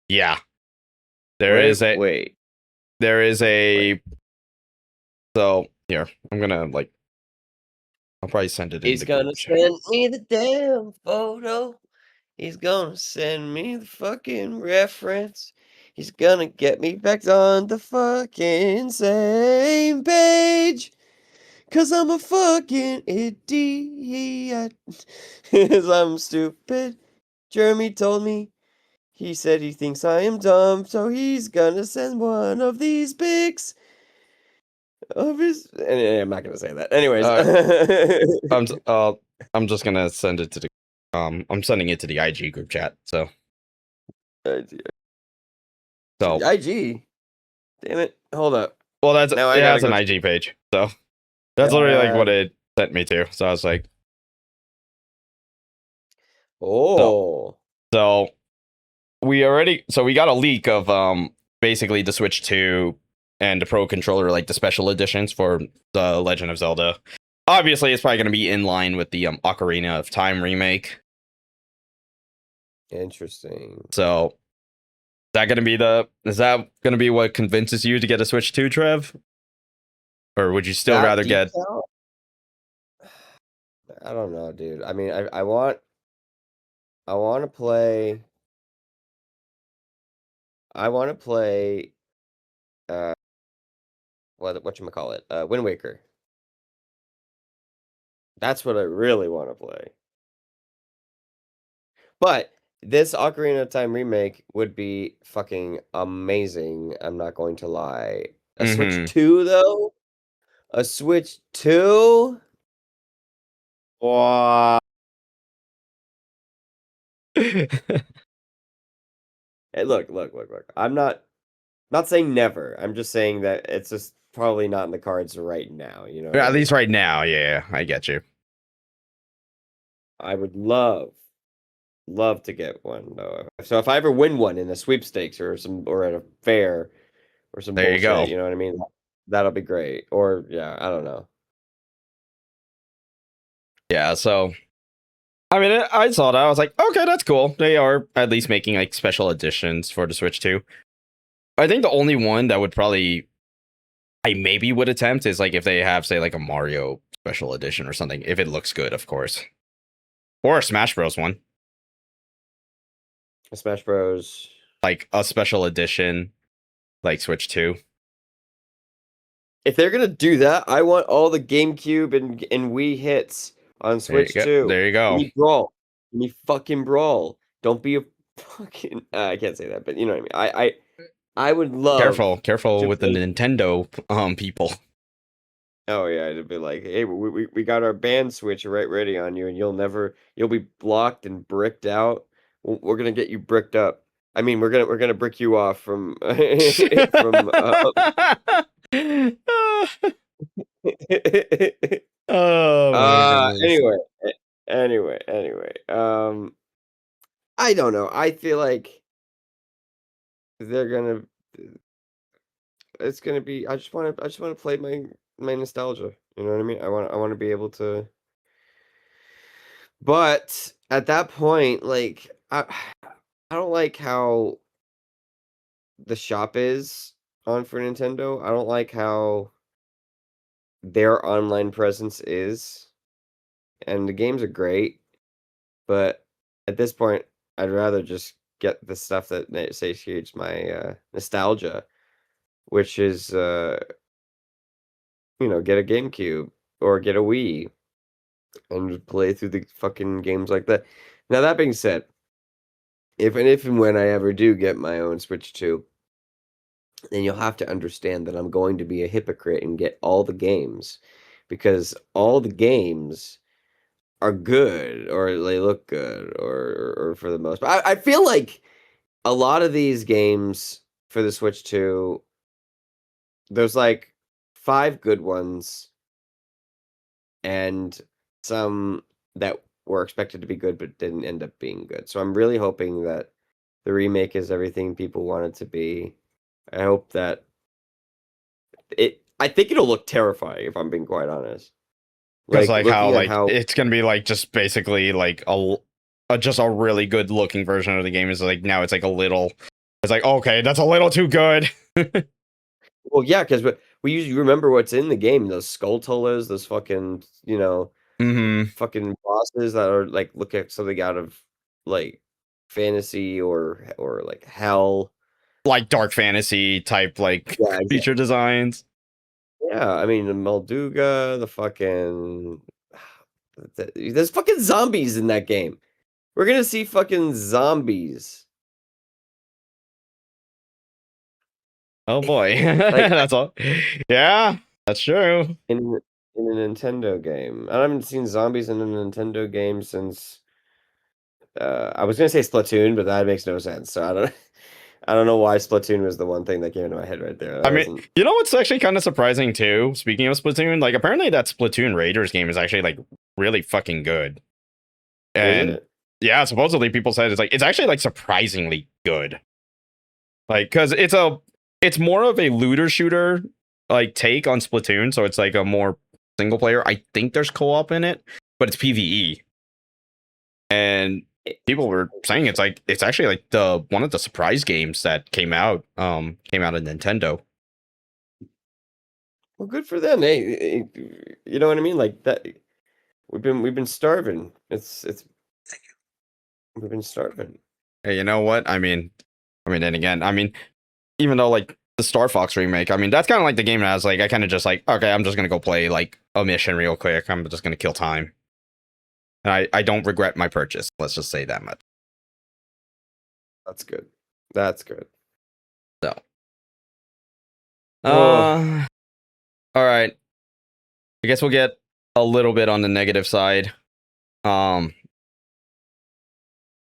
Yeah. There is a wait. So here, I'm gonna like I'll probably send it in He's the gonna group chat. send me the damn photo. He's gonna send me the fucking reference. He's gonna get me back on the fucking same page. 'Cause I'm a fucking idiot. 'Cause I'm stupid. Jeremy told me. He said he thinks I am dumb, so he's gonna send one of these pics of his. I'm not gonna say that. Anyways, I'm just gonna send it to the I'm sending it to the IG group chat. So IG. Damn it! Hold up. Well, that's Now it has an IG page, so that's literally like what it sent me to. So I was like, oh. So we got a leak of basically the Switch 2 and the Pro controller, like the special editions for the Legend of Zelda. Obviously, it's probably going to be in line with the Ocarina of Time remake. Interesting. So is that gonna be what convinces you to get a Switch 2, Trev? Or would you still rather get I don't know, dude. I mean, I want to play whatchamacallit, Wind Waker. That's what I really want to play. But this Ocarina of Time remake would be fucking amazing. I'm not going to lie. A Switch Mm-hmm. 2 though? A Switch 2? Wow. Hey, look. I'm not saying never. I'm just saying that it's just probably not in the cards right now. You know what I At least mean? right now, yeah, I get you. I would love to get one though. So if I ever win one in a sweepstakes or at a fair or some There you go. bullshit, you know what I mean? That'll be great. Or yeah, I don't know. Yeah, so I mean, I saw that. I was like, okay, that's cool. They are at least making like special editions for the Switch 2. I think the only one that would probably I maybe would attempt is like if they have, say, like a Mario special edition or something, if it looks good, of course. Or a Smash Bros. One. Smash Bros. Like a special edition, like Switch 2. If they're gonna do that, I want all the GameCube and Wii hits on There you Switch go. 2. There you Give go. me Brawl. Give me fucking Brawl. Don't be a fucking I can't say that, but you know what I mean. I would love Careful to with the play. Nintendo people. Oh yeah, it'd be like, hey, we got our band switch right ready on you, and you'll be blocked and bricked out. We're gonna get you bricked up. I mean, we're gonna brick you off from from. Oh my goodness. Anyway, anyway. I don't know. I feel like they're gonna. It's gonna be. I just want to play my nostalgia. You know what I mean? I want to be able to. But at that point, like I don't like how the shop is on for Nintendo. I don't like how their online presence is, and the games are great, but at this point, I'd rather just get the stuff that satiates my nostalgia, which is get a GameCube or get a Wii and play through the fucking games like that. Now that being said, if and when I ever do get my own Switch 2, then you'll have to understand that I'm going to be a hypocrite and get all the games because all the games are good or they look good or for the most part. I feel like a lot of these games for the Switch 2, there's like 5 good ones and some that were expected to be good but didn't end up being good. So I'm really hoping that the remake is everything people want it to be. I hope that I think it'll look terrifying if I'm being quite honest. Because Like like how looking at like how it's gonna be like just basically like just a really good looking version of the game is like now it's like a little it's like okay that's a little too good. well, yeah, because we usually remember what's in the game, those skulltulas, those fucking, Mm-hmm. fucking bosses that are like look at something out of like fantasy or like hell. Like dark fantasy type like Yeah, creature exactly. designs. Yeah, I mean the Molduga, the fucking there's fucking zombies in that game. We're gonna see fucking zombies. Oh boy. Like That's all. Yeah, that's true. in a Nintendo game. I haven't seen zombies in a Nintendo game since I was gonna say Splatoon, but that makes no sense. So I don't I don't know why Splatoon was the one thing that came into my head right there. I That mean, wasn't you know what's actually kind of surprising too? Speaking of Splatoon, like apparently that Splatoon Raiders game is actually like really fucking good. is And it? yeah, supposedly people said it's actually like surprisingly good. Like cuz it's more of a looter shooter like take on Splatoon, so it's like a more single player. I think there's co-op in it, but it's PvE. And It- people were saying it's actually like the one of the surprise games that came out of Nintendo. Well, good for them. Hey, you know what I mean? Like that we've been starving. It's we've been starving. Hey, you know what? I mean then again, I mean, even though like the Star Fox remake. I mean, that's kind of like the game that I was like, I kind of just like, okay, I'm just gonna go play like a mission real quick. I'm just gonna kill time, and I don't regret my purchase. Let's just say that much. That's good. That's good. So, Oh. all right. I guess we'll get a little bit on the negative side.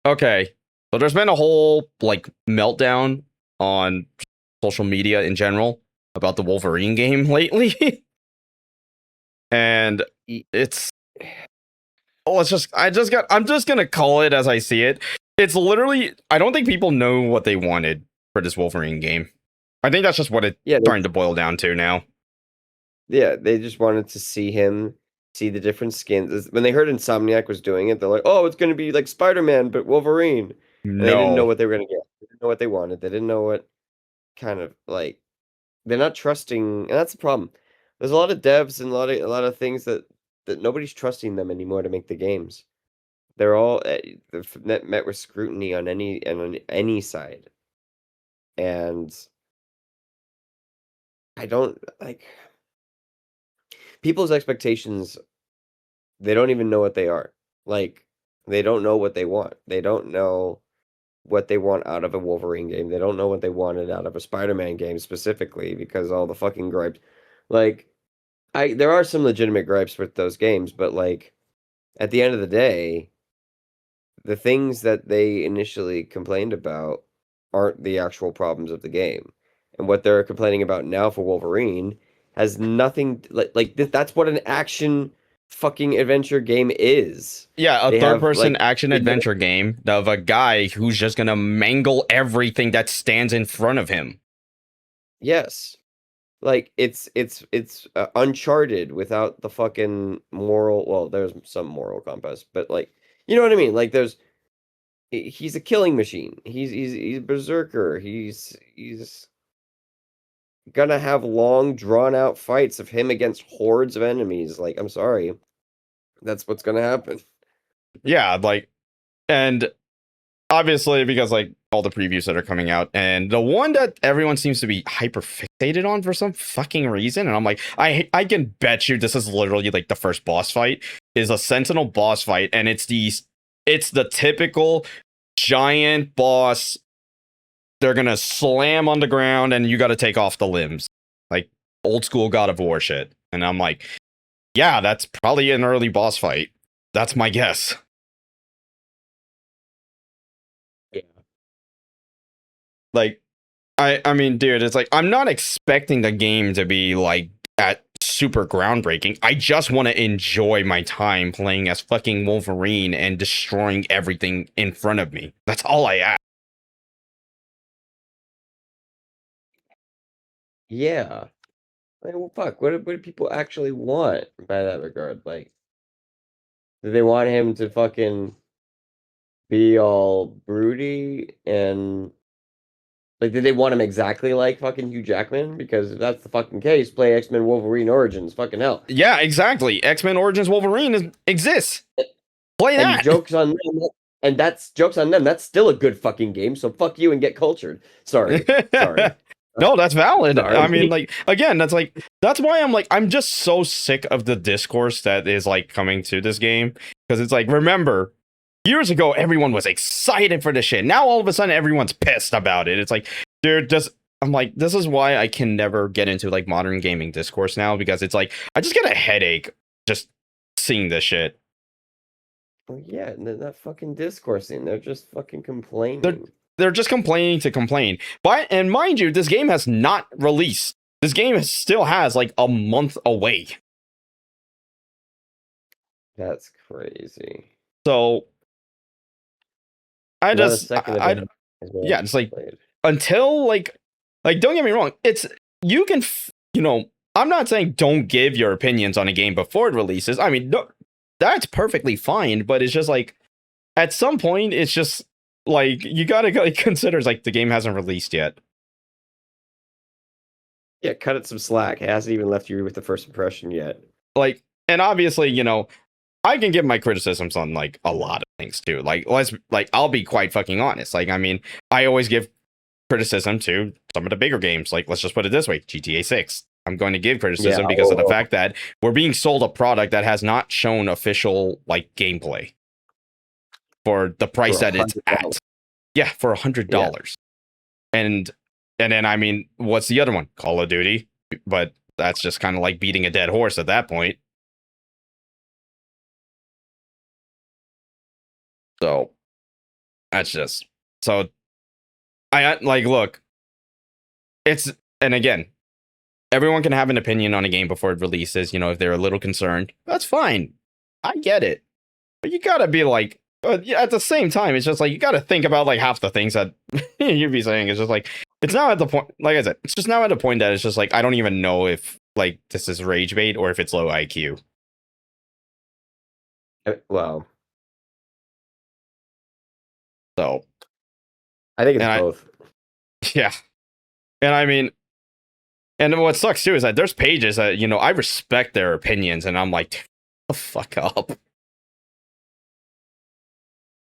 Okay. So there's been a whole like meltdown on social media in general about the Wolverine game lately. And it's I'm just gonna call it as I see it. It's literally, I don't think people know what they wanted for this Wolverine game. I think that's just what it's starting to boil down to now. Yeah, they just wanted to see the different skins. When they heard Insomniac was doing it, they're like, "Oh, it's going to be like Spider-Man, but Wolverine." And they didn't know what they were going to get. They didn't know what they wanted. They didn't know what kind of like. They're not trusting, and that's the problem. There's a lot of devs and a lot of things that nobody's trusting them anymore to make the games. They're all they're met with scrutiny on any side, and I don't like people's expectations. They don't even know what they are. Like, they don't know what they want. They don't know what they want out of a Wolverine game. They don't know what they wanted out of a Spider-Man game specifically because all the fucking gripes. Like, there are some legitimate gripes with those games, but like at the end of the day, the things that they initially complained about aren't the actual problems of the game. And what they're complaining about now for Wolverine has nothing that's what an action fucking adventure game is. Yeah, a third-person action adventure game of a guy who's just gonna mangle everything that stands in front of him. Yes, like it's Uncharted without the fucking moral. Well, there's some moral compass, but like, you know what I mean. Like, he's a killing machine. He's a berserker. He's gonna have long, drawn out fights of him against hordes of enemies. Like, I'm sorry, that's what's gonna happen. Yeah, like, and obviously because like all the previews that are coming out, and the one that everyone seems to be hyper fixated on for some fucking reason, and I'm like, I can bet you this is literally like the first boss fight is a Sentinel boss fight, and it's the typical giant boss. They're gonna slam on the ground, and you got to take off the limbs, like old school God of War shit. And I'm like, yeah, that's probably an early boss fight. That's my guess. Yeah. Like, I mean, dude, it's like I'm not expecting the game to be like at super groundbreaking. I just want to enjoy my time playing as fucking Wolverine and destroying everything in front of me. That's all I ask. Yeah. Like, well, fuck. What do people actually want by that regard? Like, do they want him to fucking be all broody and like, did they want him exactly like fucking Hugh Jackman? Because if that's the fucking case, play X-Men Wolverine Origins. Fucking hell. Yeah, exactly. X-Men Origins Wolverine exists. Play that. And jokes on them. And that's jokes on them. That's still a good fucking game. So fuck you and get cultured. Sorry. No, that's valid. Sorry. I mean, like, again, that's why I'm like, I'm just so sick of the discourse that is like coming to this game. Because it's like, remember, years ago, everyone was excited for this shit. Now all of a sudden, everyone's pissed about it. It's like, I'm like, this is why I can never get into like modern gaming discourse now, because it's like, I just get a headache just seeing this shit. Well, yeah, and they're not fucking discoursing. They're just fucking complaining. They're just complaining to complain. And mind you, this game has not released. This game still has like a month away. That's crazy. So it's like until like don't get me wrong. It's you can I'm not saying don't give your opinions on a game before it releases. I mean, no, that's perfectly fine, but it's just like at some point it's just like you gotta like, consider like the game hasn't released yet. Yeah, cut it some slack. It hasn't even left you with the first impression yet. Like, and obviously, I can give my criticisms on like a lot of things too. Like, I'll be quite fucking honest. Like, I mean, I always give criticism to some of the bigger games. Like, let's just put it this way, GTA 6. I'm going to give criticism because of the fact that we're being sold a product that has not shown official like gameplay for the price that it's at. Yeah, for $100. Yeah. And then I mean, what's the other one? Call of Duty. But that's just kind of like beating a dead horse at that point. So that's just so I like look. It's and again, everyone can have an opinion on a game before it releases, you know, if they're a little concerned. That's fine. I get it. But you gotta be like, at the same time, it's just like, you gotta think about like half the things that you'd be saying. It's just like, it's now at the point, like I said, it's just now at a point that it's just like, I don't even know if like this is rage bait or if it's low IQ. Well, so. I think it's both. Yeah. And I mean, and what sucks too is that there's pages that, you know, I respect their opinions and I'm like, the fuck up.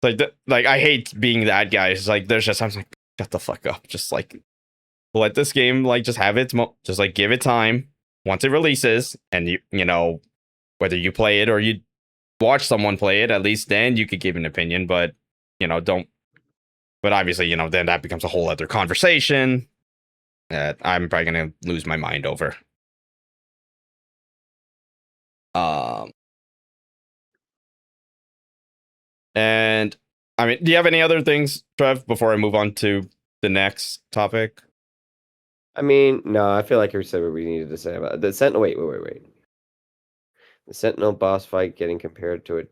Like I hate being that guy. It's like, there's just, I'm like, shut the fuck up. Just like, let this game, like, just have its, just like, give it time once it releases. And you know, whether you play it or you watch someone play it, at least then you could give an opinion, but, you know, don't. But obviously, you know, then that becomes a whole other conversation that I'm probably going to lose my mind over. And I mean, do you have any other things, Trev, before I move on to the next topic? I mean, no, I feel like we said what we needed to say about it. The Sentinel. Wait. The Sentinel boss fight getting compared to a.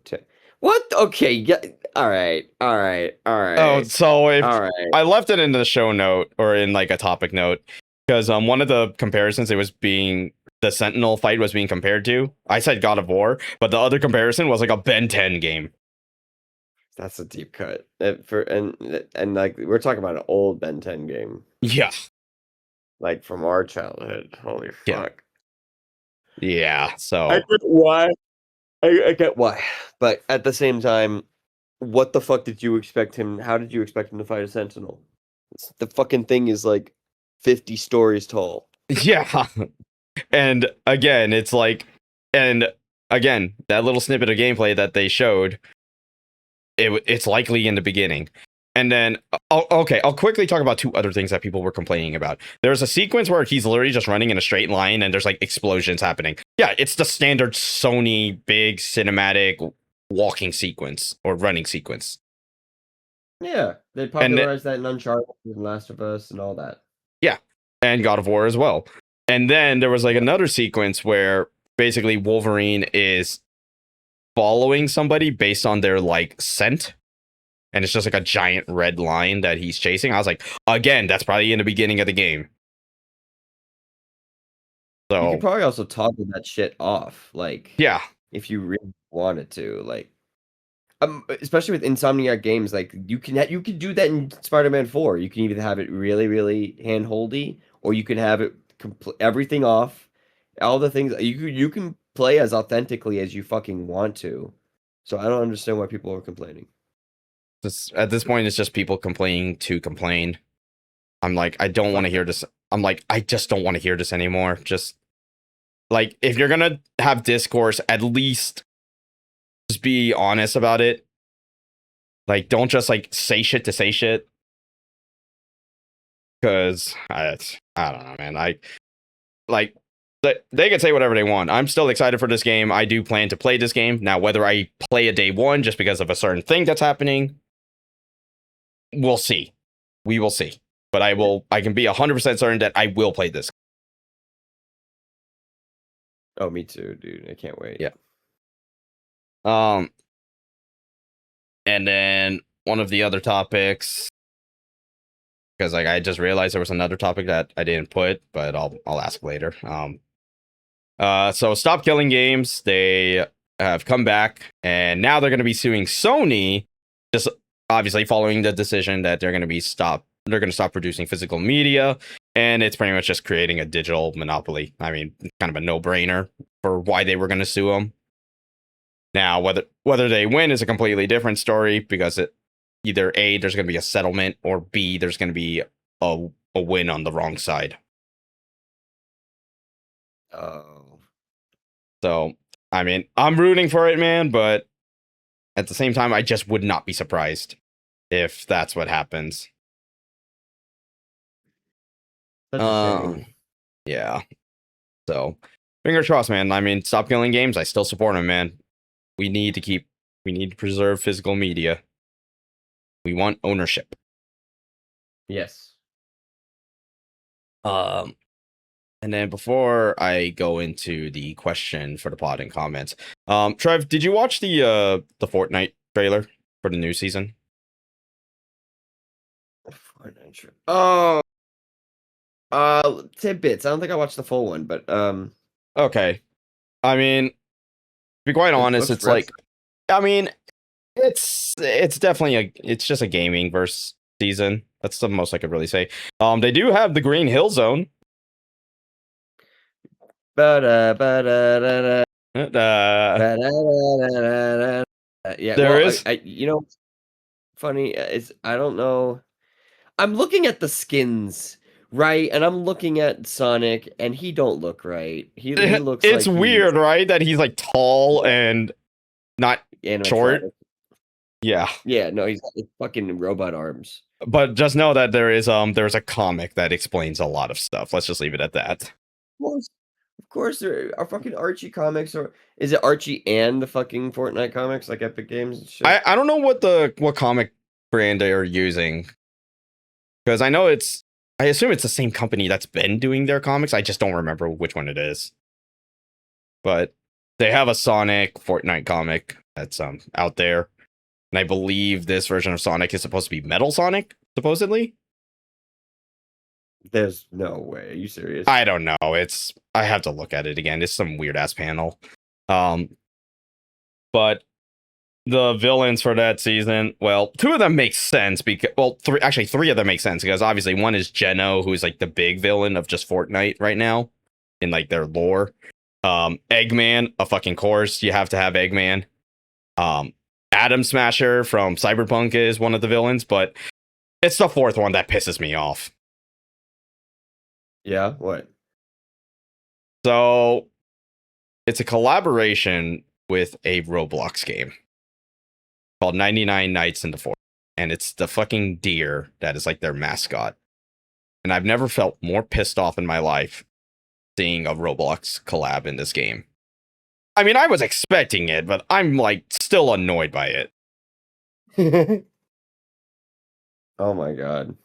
What? Okay. Yeah. All right. Oh, so I left it in the show note or in like a topic note because one of the comparisons the Sentinel fight was being compared to. I said God of War, but the other comparison was like a Ben 10 game. That's a deep cut. And like we're talking about an old Ben 10 game. Yeah. Like from our childhood. Holy fuck. Yeah. So I get why. I get why. But at the same time, what the fuck did you expect him? How did you expect him to fight a Sentinel? The fucking thing is like 50 stories tall. Yeah. And again, it's like, and again, that little snippet of gameplay that they showed, it's likely in the beginning. And then, I'll quickly talk about two other things that people were complaining about. There's a sequence where he's literally just running in a straight line and there's like explosions happening. Yeah, it's the standard Sony big cinematic walking sequence or running sequence. Yeah, they popularized that in Uncharted and Last of Us and all that. Yeah, and God of War as well. And then there was like another sequence where basically Wolverine is following somebody based on their like scent. And it's just like a giant red line that he's chasing. I was like, again, that's probably in the beginning of the game. So you could probably also toggle that shit off. Like, yeah, if you really wanted to, like, especially with Insomniac games, like you can do that in Spider-Man 4. You can either have it really, really hand-holdy, or you can have it everything off, all the things you can play as authentically as you fucking want to. So I don't understand why people are complaining. At this point, it's just people complaining to complain. I'm like, I don't want to hear this. I'm like, I just don't want to hear this anymore. Just like, if you're gonna have discourse, at least just be honest about it. Like, don't just like say shit to say shit. Because I don't know, man. They can say whatever they want. I'm still excited for this game. I do plan to play this game. Now, whether I play a day one just because of a certain thing that's happening, we'll see. We will see. But I can be 100% certain that I will play this. Oh, me too, dude. I can't wait. Yeah. And then one of the other topics, because like I just realized there was another topic that I didn't put, but I'll ask later. So Stop Killing Games, they have come back and now they're going to be suing Sony, just obviously following the decision that they're going to stop producing physical media, and it's pretty much just creating a digital monopoly. I mean, kind of a no-brainer for why they were going to sue them. Now, whether they win is a completely different story, because either A, there's going to be a settlement, or B, there's going to be a win on the wrong side. Oh. So, I mean, I'm rooting for it, man, but at the same time, I just would not be surprised if that's what happens. That's a shame. Yeah. So, fingers crossed, man. I mean, stop killing games. I still support them, man. We need to preserve physical media. We want ownership. Yes. And then before I go into the question for the pod and comments, Trev, did you watch the Fortnite trailer for the new season? Fortnite trip. Oh. Tidbits. I don't think I watched the full one, but Okay. I mean, to be quite honest, looks it's like, I mean, it's definitely it's just a gaming verse season. That's the most I could really say. They do have the Green Hill Zone. Yeah, There is. you know, funny is I don't know. I'm looking at the skins, right? And I'm looking at Sonic, and he don't look right. He looks It's like weird, right? That he's like tall and not short. Yeah. Yeah, no, he's got fucking robot arms. But just know that there's a comic that explains a lot of stuff. Let's just leave it at that. Of course, there are fucking Archie comics, or is it Archie and the fucking Fortnite comics, like Epic Games and shit? I don't know what comic brand they are using, because I assume it's the same company that's been doing their comics. I just don't remember which one it is. But they have a Sonic Fortnite comic that's out there, and I believe this version of Sonic is supposed to be Metal Sonic, supposedly. There's no way. Are you serious? I don't know. I have to look at it again. It's some weird ass panel. But the villains for that season, well, two of them make sense because, well, three of them make sense because obviously one is Geno, who's like the big villain of just Fortnite right now in like their lore. Eggman, a fucking course, you have to have Eggman. Atom Smasher from Cyberpunk is one of the villains, but it's the fourth one that pisses me off. Yeah, what? So it's a collaboration with a Roblox game called 99 Nights in the Forest, and it's the fucking deer that is like their mascot. And I've never felt more pissed off in my life seeing a Roblox collab in this game. I mean, I was expecting it, but I'm like still annoyed by it. Oh my god.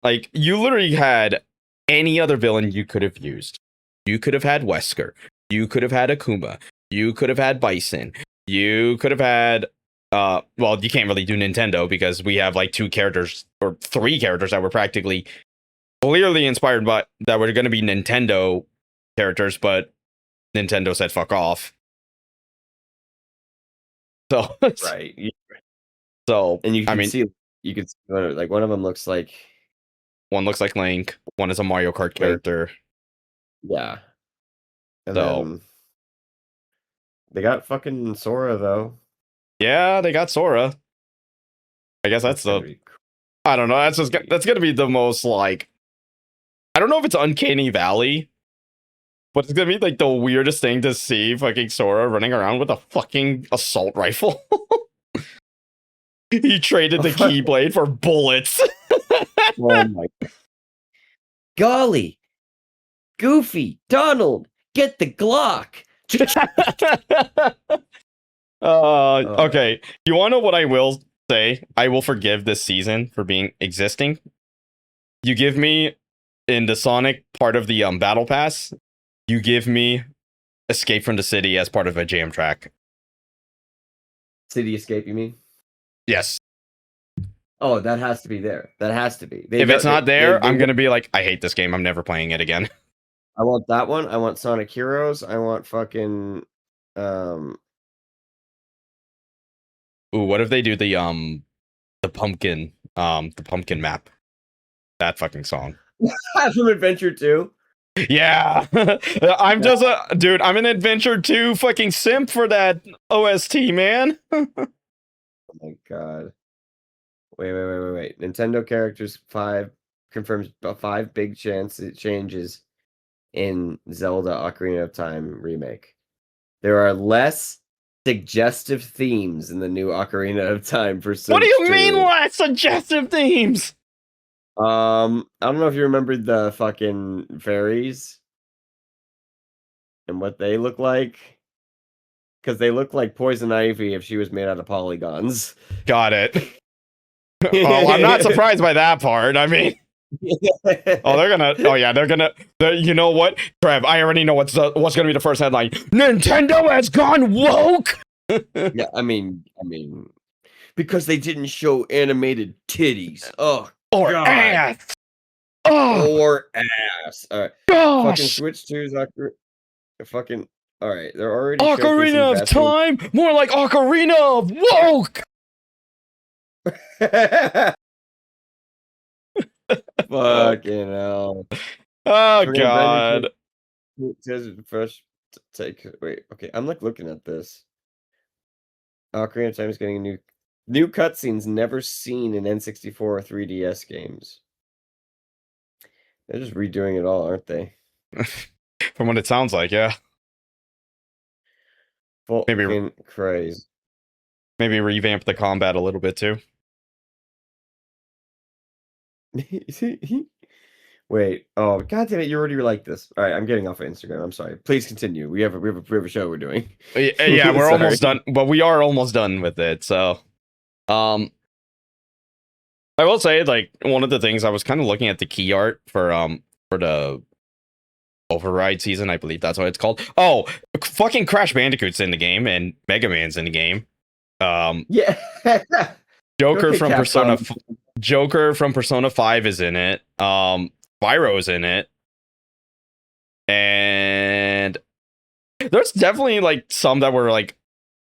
Like, you literally had any other villain you could have used. You could have had Wesker. You could have had Akuma. You could have had Bison. You could have had, well, you can't really do Nintendo because we have like 2 characters or 3 characters that were practically clearly inspired by, that were going to be Nintendo characters, but Nintendo said fuck off. So, Right. So, and you can see like one of them looks like, one looks like Link, one is a Mario Kart character. Yeah. And then they got fucking Sora though. Yeah, they got Sora. I guess that's I don't know. That's gonna be the most like, I don't know if it's Uncanny Valley, but it's gonna be like the weirdest thing to see fucking Sora running around with a fucking assault rifle. He traded the Keyblade for bullets. Oh my god. Golly. Goofy, Donald, get the Glock. Okay. You wanna know what I will say? I will forgive this season for being existing. You give me in the Sonic part of the battle pass, you give me Escape from the City as part of a jam track. City Escape, you mean? Yes. Oh, that has to be there. That has to be. If it's not there, I'm gonna be like, I hate this game. I'm never playing it again. I want that one. I want Sonic Heroes. I want fucking Ooh, what if they do the pumpkin map? That fucking song. From Adventure 2. Yeah. I'm just dude, I'm an Adventure 2 fucking simp for that OST, man. Oh my god. Wait. Nintendo characters 5 confirms 5 big changes in Zelda Ocarina of Time remake. There are less suggestive themes in the new Ocarina of Time for Switch What do you mean 2. less suggestive themes? I don't know if you remember the fucking fairies and what they look like. Because they look like Poison Ivy if she was made out of polygons. Got it. Oh, I'm not surprised by that part. I mean, they're gonna. You know what, Trev? I already know what's gonna be the first headline. Nintendo has gone woke. Yeah, I mean, because they didn't show animated titties. Oh, or God. ass. Oh, Or ass. All right. gosh. Fucking Switch 2's fucking. All right, they're already Ocarina of Time, more like Ocarina of Woke. Fucking hell. Oh Fucking God. Fresh take. Wait, okay, I'm like looking at this. Ocarina of Time is getting new cutscenes never seen in N64 or 3DS games. They're just redoing it all, aren't they? From what it sounds like, yeah. Fucking crazy. Maybe revamp the combat a little bit too. Wait. Oh, God damn it! You already like this. All right, I'm getting off of Instagram. I'm sorry. Please continue. We have a show we're doing. Yeah, we're almost done, but we are almost done with it. So, I will say, like, one of the things I was kind of looking at the key art for the Override season, I believe that's what it's called. Oh, fucking Crash Bandicoot's in the game and Mega Man's in the game. Yeah. Joker from Persona 5 is in it. Spyro's in it. And there's definitely like some that were like,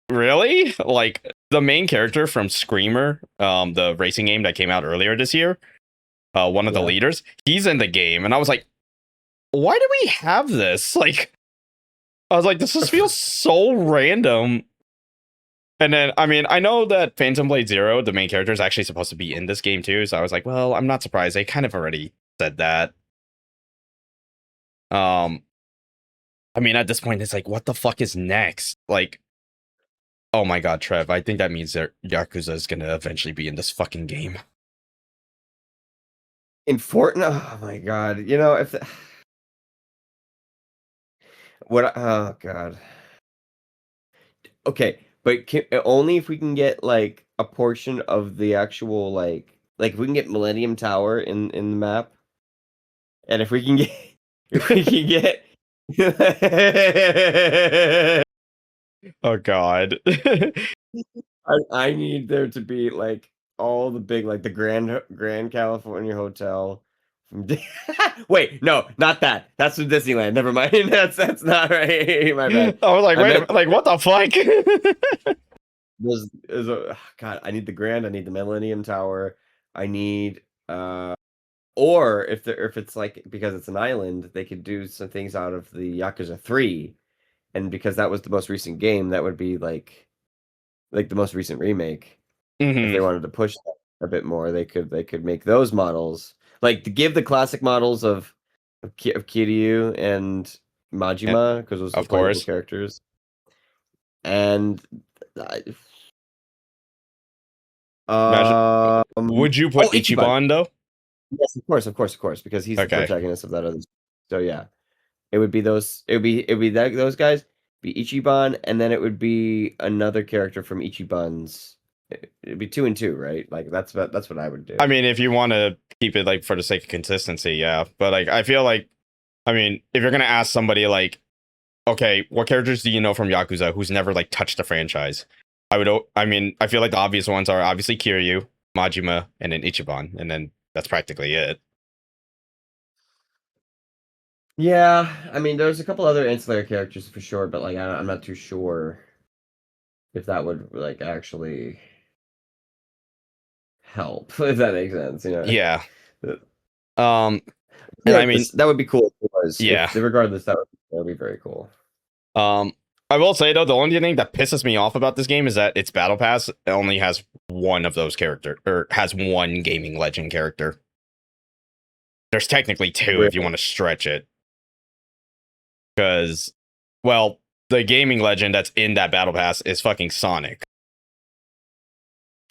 really? Like the main character from Screamer, the racing game that came out earlier this year, one of the leaders, he's in the game. And I was like, why do we have this? Like, I was like, this just feels so random. And then, I mean, I know that Phantom Blade Zero, the main character, is actually supposed to be in this game too. So I was like, well, I'm not surprised. They kind of already said that. I mean, at this point, it's like, what the fuck is next? Like, oh my God, Trev, I think that means that Yakuza is going to eventually be in this fucking game. In Fortnite? Oh my God. You know, if... Oh God. Okay, but only if we can get like a portion of the actual like if we can get Millennium Tower in the map, and if we can get Oh God. I need there to be like all the big like the Grand California Hotel. Wait, no, not that. That's from Disneyland. Never mind. That's not right. My bad. I was like, wait, like what the fuck? There's God. I need the Grand. I need the Millennium Tower. I need or if it's like because it's an island, they could do some things out of the Yakuza 3, and because that was the most recent game, that would be like the most recent remake. If they wanted to push that a bit more, they could make those models. Like to give the classic models of Kiryu and Majima, because those are playable characters. And would you put Ichiban though? Yes, of course, because he's the protagonist of that other. So yeah, it would be those. It would be those guys. Be Ichiban, and then it would be another character from Ichiban's. It'd be 2 and 2, right? Like that's what I would do. I mean, if you want to keep it like for the sake of consistency, yeah. But like, I feel like, I mean, if you're gonna ask somebody like, okay, what characters do you know from Yakuza who's never like touched the franchise? I feel like the obvious ones are obviously Kiryu, Majima, and then Ichiban, and then that's practically it. Yeah, I mean, there's a couple other ancillary characters for sure, but like I'm not too sure if that would like actually help, if that makes sense, you know? Yeah. Yeah, and I mean that would be cool. Yeah. Regardless, that would be very cool. I will say though, the only thing that pisses me off about this game is that its battle pass only has one of those characters, or has one gaming legend character. There's technically two if you want to stretch it. Because, well, the gaming legend that's in that battle pass is fucking Sonic.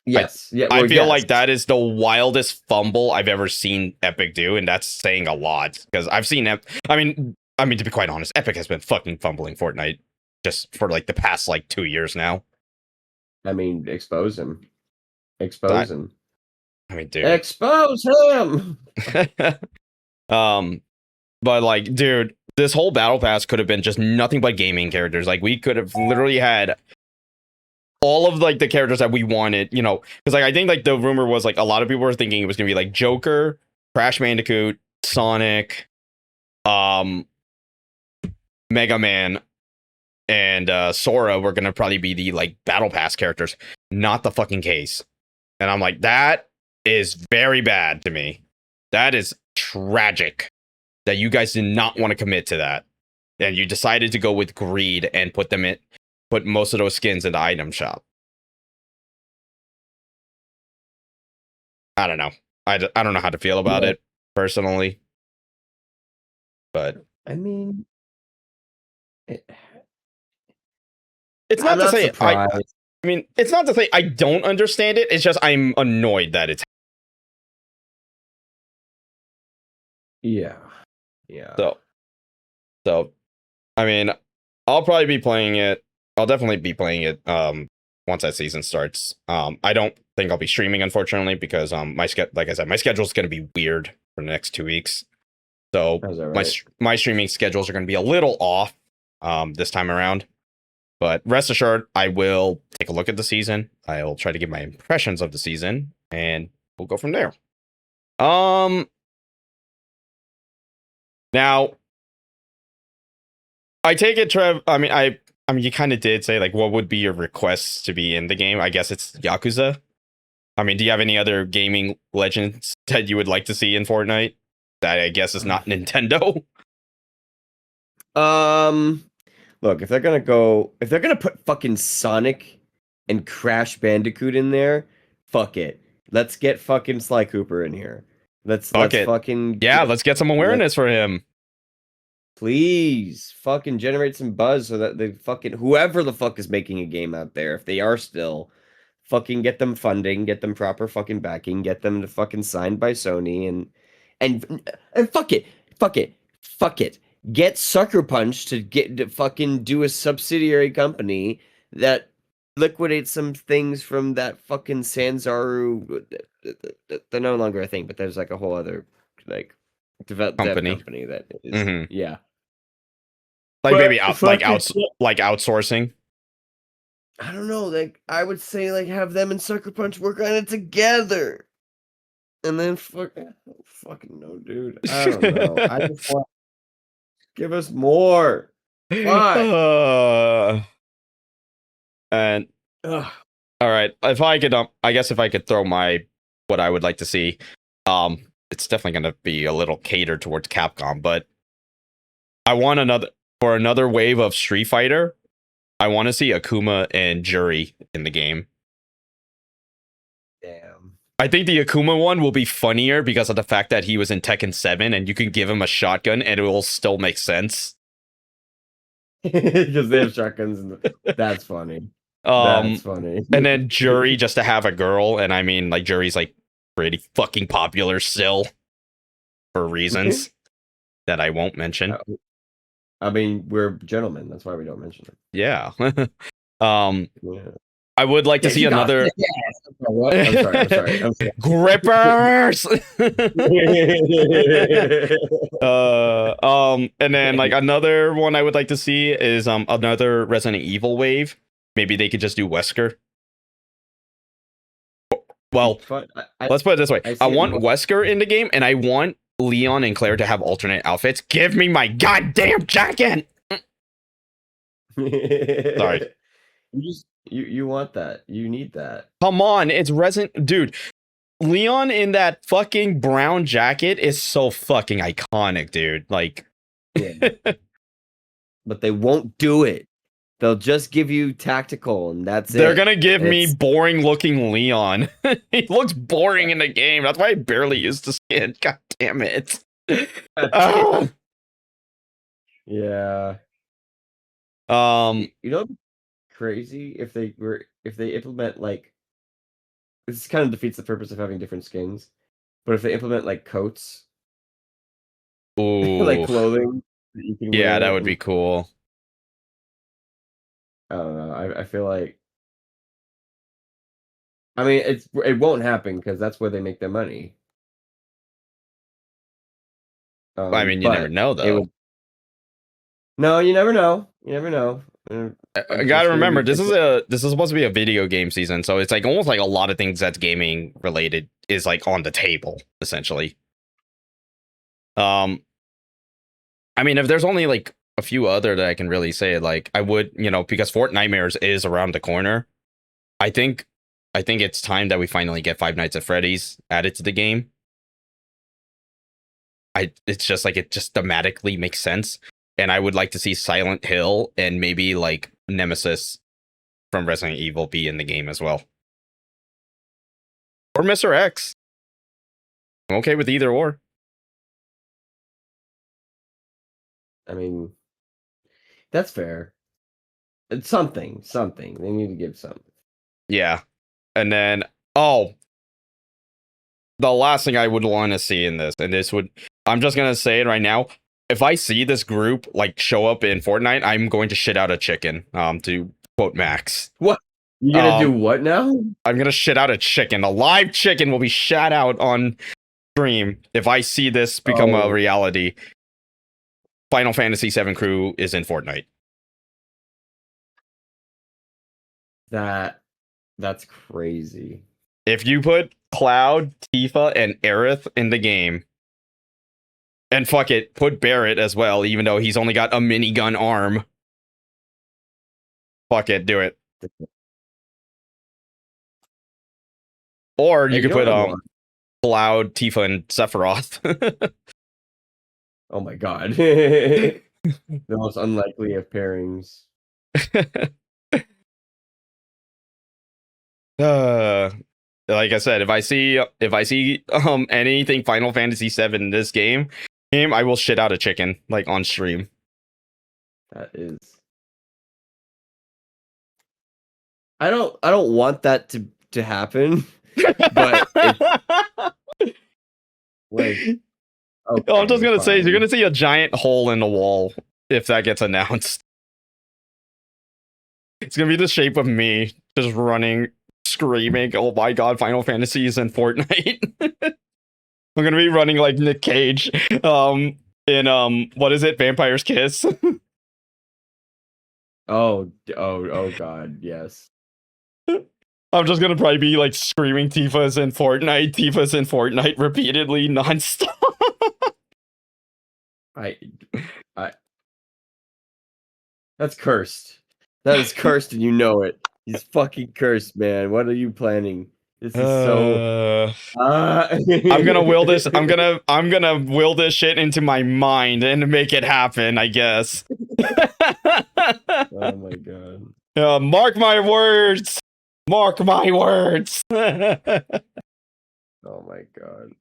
Yes. I feel like that is the wildest fumble I've ever seen Epic do, and that's saying a lot. Because I've seen I mean, to be quite honest, Epic has been fucking fumbling Fortnite just for like the past like 2 years now. I mean, expose him. Expose him. I mean, dude. Expose him. But like, dude, this whole battle pass could have been just nothing but gaming characters. Like, we could have literally had all of like the characters that we wanted, you know, because like I think like the rumor was like a lot of people were thinking it was gonna be like Joker, Crash Bandicoot, Sonic, Mega Man, and Sora were gonna probably be the like battle pass characters. Not the fucking case. And I'm like, that is very bad to me. That is tragic that you guys did not want to commit to that. And you decided to go with greed and put most of those skins in the item shop. I don't know. I don't know how to feel about it personally. But I mean, it's not to say I mean, it's not to say I don't understand it. It's just I'm annoyed that it's yeah. So I mean, I'll probably be playing it. I'll definitely be playing it once that season starts. I don't think I'll be streaming, unfortunately, because like I said, my schedule's going to be weird for the next 2 weeks. So my streaming schedules are going to be a little off this time around. But rest assured, I will take a look at the season. I will try to give my impressions of the season, and we'll go from there. Now, I take it, Trev. I mean, you kind of did say like, what would be your requests to be in the game? I guess it's Yakuza. I mean, do you have any other gaming legends that you would like to see in Fortnite? That I guess is not Nintendo. Look, if they're gonna put fucking Sonic and Crash Bandicoot in there, fuck it. Let's get fucking Sly Cooper in here. Let's fucking let's get some awareness for him. Please fucking generate some buzz so that whoever the fuck is making a game out there, if they are still, fucking get them funding, get them proper fucking backing, get them to fucking signed by Sony and fuck it. Get Sucker Punch to fucking do a subsidiary company that liquidates some things from that fucking Sanzaru. They're no longer a thing, but there's like a whole other like dev company that is yeah. Like maybe outsourcing. I don't know. Like I would say, like have them and Sucker Punch work on it together, and then fucking no, dude. I don't know. I just want give us more. Why? And all right, if I could, I guess if I could throw what I would like to see, it's definitely going to be a little catered towards Capcom, but I want another wave of Street Fighter. I want to see Akuma and Juri in the game. Damn. I think the Akuma one will be funnier because of the fact that he was in Tekken 7 and you can give him a shotgun and it will still make sense. Because they have shotguns and that's funny. That's funny. And then Juri just to have a girl, and I mean like Juri's like pretty fucking popular still for reasons that I won't mention. I mean, we're gentlemen, that's why we don't mention it. Yeah. I would like to see another. I'm sorry. Grippers. And then like another one I would like to see is another Resident Evil wave. Maybe they could just do Wesker. Well, let's put it this way: I want Wesker in the game, and I want Leon and Claire to have alternate outfits. Give me my goddamn jacket. Sorry. You want that. You need that. Come on, it's Resident... Dude, Leon in that fucking brown jacket is so fucking iconic, dude. Like... Yeah. But they won't do it. They'll just give you tactical, and that's it. They're gonna give me It's- boring looking Leon. He looks boring in the game. That's why I barely used the skin. God damn it. Ah. Yeah. Um, You know, what'd be crazy if they implement like this kind of defeats the purpose of having different skins. But if they implement like coats, like ooh, clothing that you can yeah, wear, that would and be cool. I don't know. I feel like I mean it won't happen because that's where they make their money. I mean, you never But know it though. would. No, you never know. You never know. I gotta remember, Especially this is supposed to be a video game season, so it's like almost like a lot of things that's gaming related is like on the table essentially. I mean, if there's only like a few other that I can really say, like I would, because Fort Nightmares is around the corner. I think it's time that we finally get Five Nights at Freddy's added to the game. It's just like it just thematically makes sense, and I would like to see Silent Hill and maybe like Nemesis from Resident Evil be in the game as well, or Mr. X. I'm okay with either or. I mean, that's fair. It's something. They need to give something. Yeah, and then the last thing I would want to see in this, and this would, I'm just gonna say it right now. If I see this group like show up in Fortnite, I'm going to shit out a chicken. To quote Max. What? You gonna do what now? I'm gonna shit out a chicken. A live chicken will be shat out on stream if I see this become a reality. Final Fantasy VII crew is in Fortnite. That's crazy. If you put Cloud, Tifa, and Aerith in the game, and fuck it, put Barrett as well, even though he's only got a minigun arm. Fuck it, do it. Or you could put Cloud, Tifa, and Sephiroth. Oh my god. The most unlikely of pairings. Like I said, if I see anything Final Fantasy VII in this game, I will shit out a chicken like on stream. That is. I don't want that to happen, but like. Okay, I'm just gonna say you're gonna see a giant hole in the wall if that gets announced. It's gonna be the shape of me just running, screaming, "Oh my god, Final Fantasy is in Fortnite!" I'm gonna be running like Nick Cage, in what is it, Vampire's Kiss? Oh god, yes. I'm just gonna probably be like screaming Tifa's in Fortnite repeatedly nonstop. That's cursed. That is cursed, and you know it. He's fucking cursed, man. What are you planning? This is so. I'm gonna will this. I'm gonna will this shit into my mind and make it happen. I guess. Oh my god. Mark my words. Mark my words. Oh my god.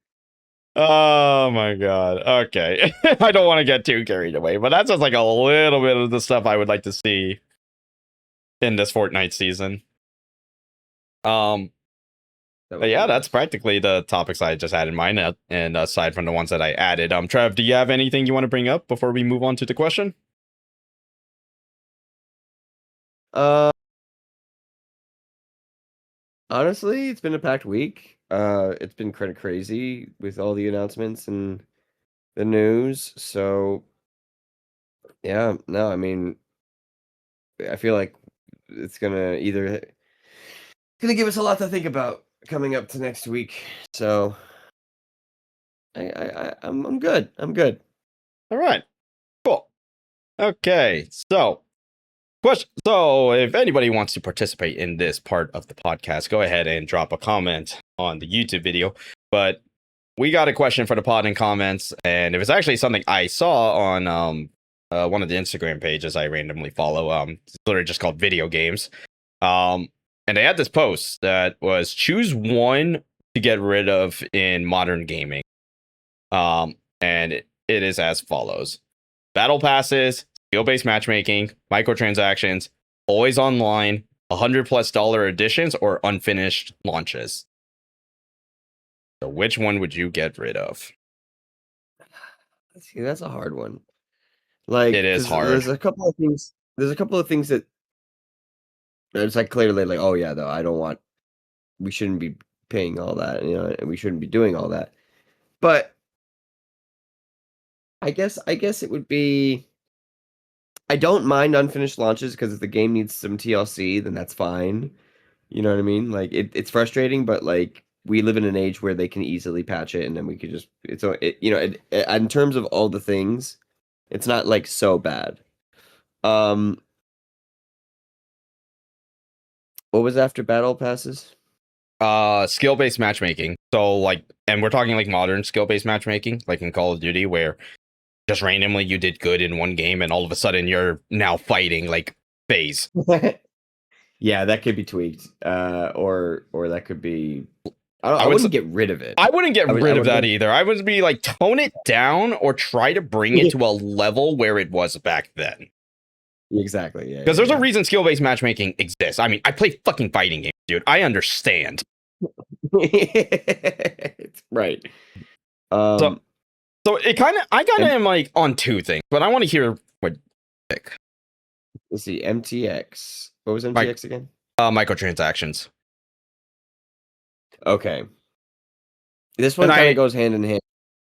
Oh my god. Okay. I don't want to get too carried away, but that's just like a little bit of the stuff I would like to see in this Fortnite season. But yeah, that's practically the topics I just had in mind, and aside from the ones that I added. Trev, do you have anything you want to bring up before we move on to the question? Honestly, it's been a packed week. It's been kind of crazy with all the announcements and the news. So, yeah, no, I mean, I feel like it's gonna give us a lot to think about coming up to next week. So, I'm good. I'm good. All right, cool. Okay, so question. So, if anybody wants to participate in this part of the podcast, go ahead and drop a comment on the YouTube video. But we got a question for the pod in comments, and it was actually something I saw on one of the Instagram pages I randomly follow. It's literally just called Video Games. And they had this post that was choose one to get rid of in modern gaming. And it is as follows: battle passes, skill-based matchmaking, microtransactions, always online, $100+ editions, or unfinished launches. So which one would you get rid of? See, that's a hard one. Like, It is 'cause hard. there's a couple of things. There's a couple of things that it's like clearly like, oh yeah, though I don't want. We shouldn't be paying all that, and we shouldn't be doing all that. But I guess it would be. I don't mind unfinished launches because if the game needs some TLC, then that's fine. You know what I mean? Like it's frustrating, but like we live in an age where they can easily patch it, and then we could just in terms of all the things, it's not like so bad. What was after battle passes? Skill-based matchmaking. So like, and we're talking like modern skill-based matchmaking, like in Call of Duty, where just randomly you did good in one game and all of a sudden you're now fighting like FaZe. Yeah, that could be tweaked. Or that could be. I would wouldn't get rid of it. I wouldn't get I rid of would that make- either. I would be like, tone it down or try to bring it to a level where it was back then. Exactly. Yeah. Because there's a reason skill-based matchmaking exists. I mean, I play fucking fighting games, dude. I understand. Right. So I kind of am like on two things, but I want to hear what you pick. Let's see. MTX. What was MTX again? Microtransactions. Okay. This one And kind of goes hand in hand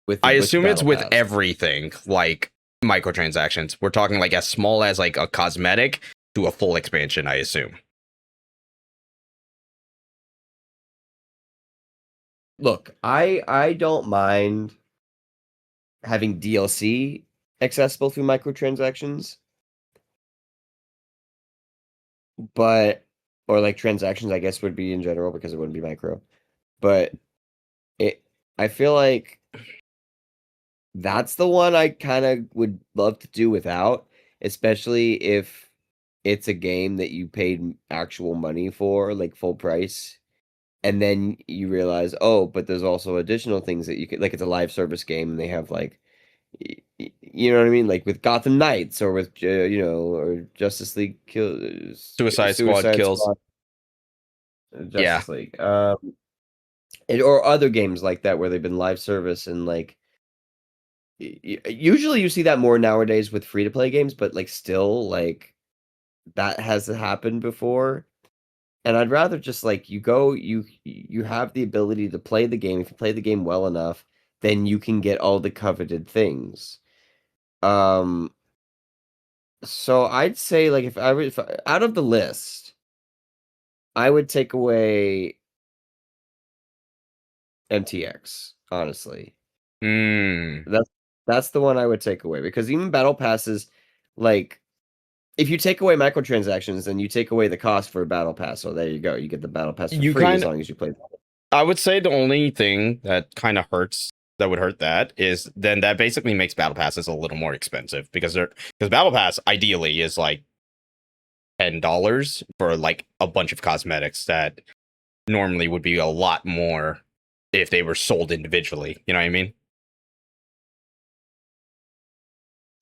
with. I with assume it's Battle with Pass. everything, like microtransactions. We're talking like as small as like a cosmetic to a full expansion, I assume. Look, I don't mind having DLC accessible through microtransactions, but or like transactions, I guess would be in general because it wouldn't be micro. But I feel like that's the one I kind of would love to do without, especially if it's a game that you paid actual money for, like full price. And then you realize, oh, but there's also additional things that you could, like it's a live service game and they have like, you know what I mean? Like with Gotham Knights or with, or Justice League Suicide Squad kills. Justice League. Or other games like that where they've been live service and like, usually you see that more nowadays with free to play games, but like still like that has happened before. And I'd rather just like you have the ability to play the game. If you play the game well enough, then you can get all the coveted things. So I'd say like if out of the list, I would take away MTX, honestly. That's the one I would take away because even battle passes, like if you take away microtransactions, then you take away the cost for a battle pass. So there you go. You get the battle pass for free as long as you play. I would say the only thing that kind of hurts that would hurt that is then that basically makes battle passes a little more expensive because battle pass ideally is like $10 for like a bunch of cosmetics that normally would be a lot more if they were sold individually. You know what I mean?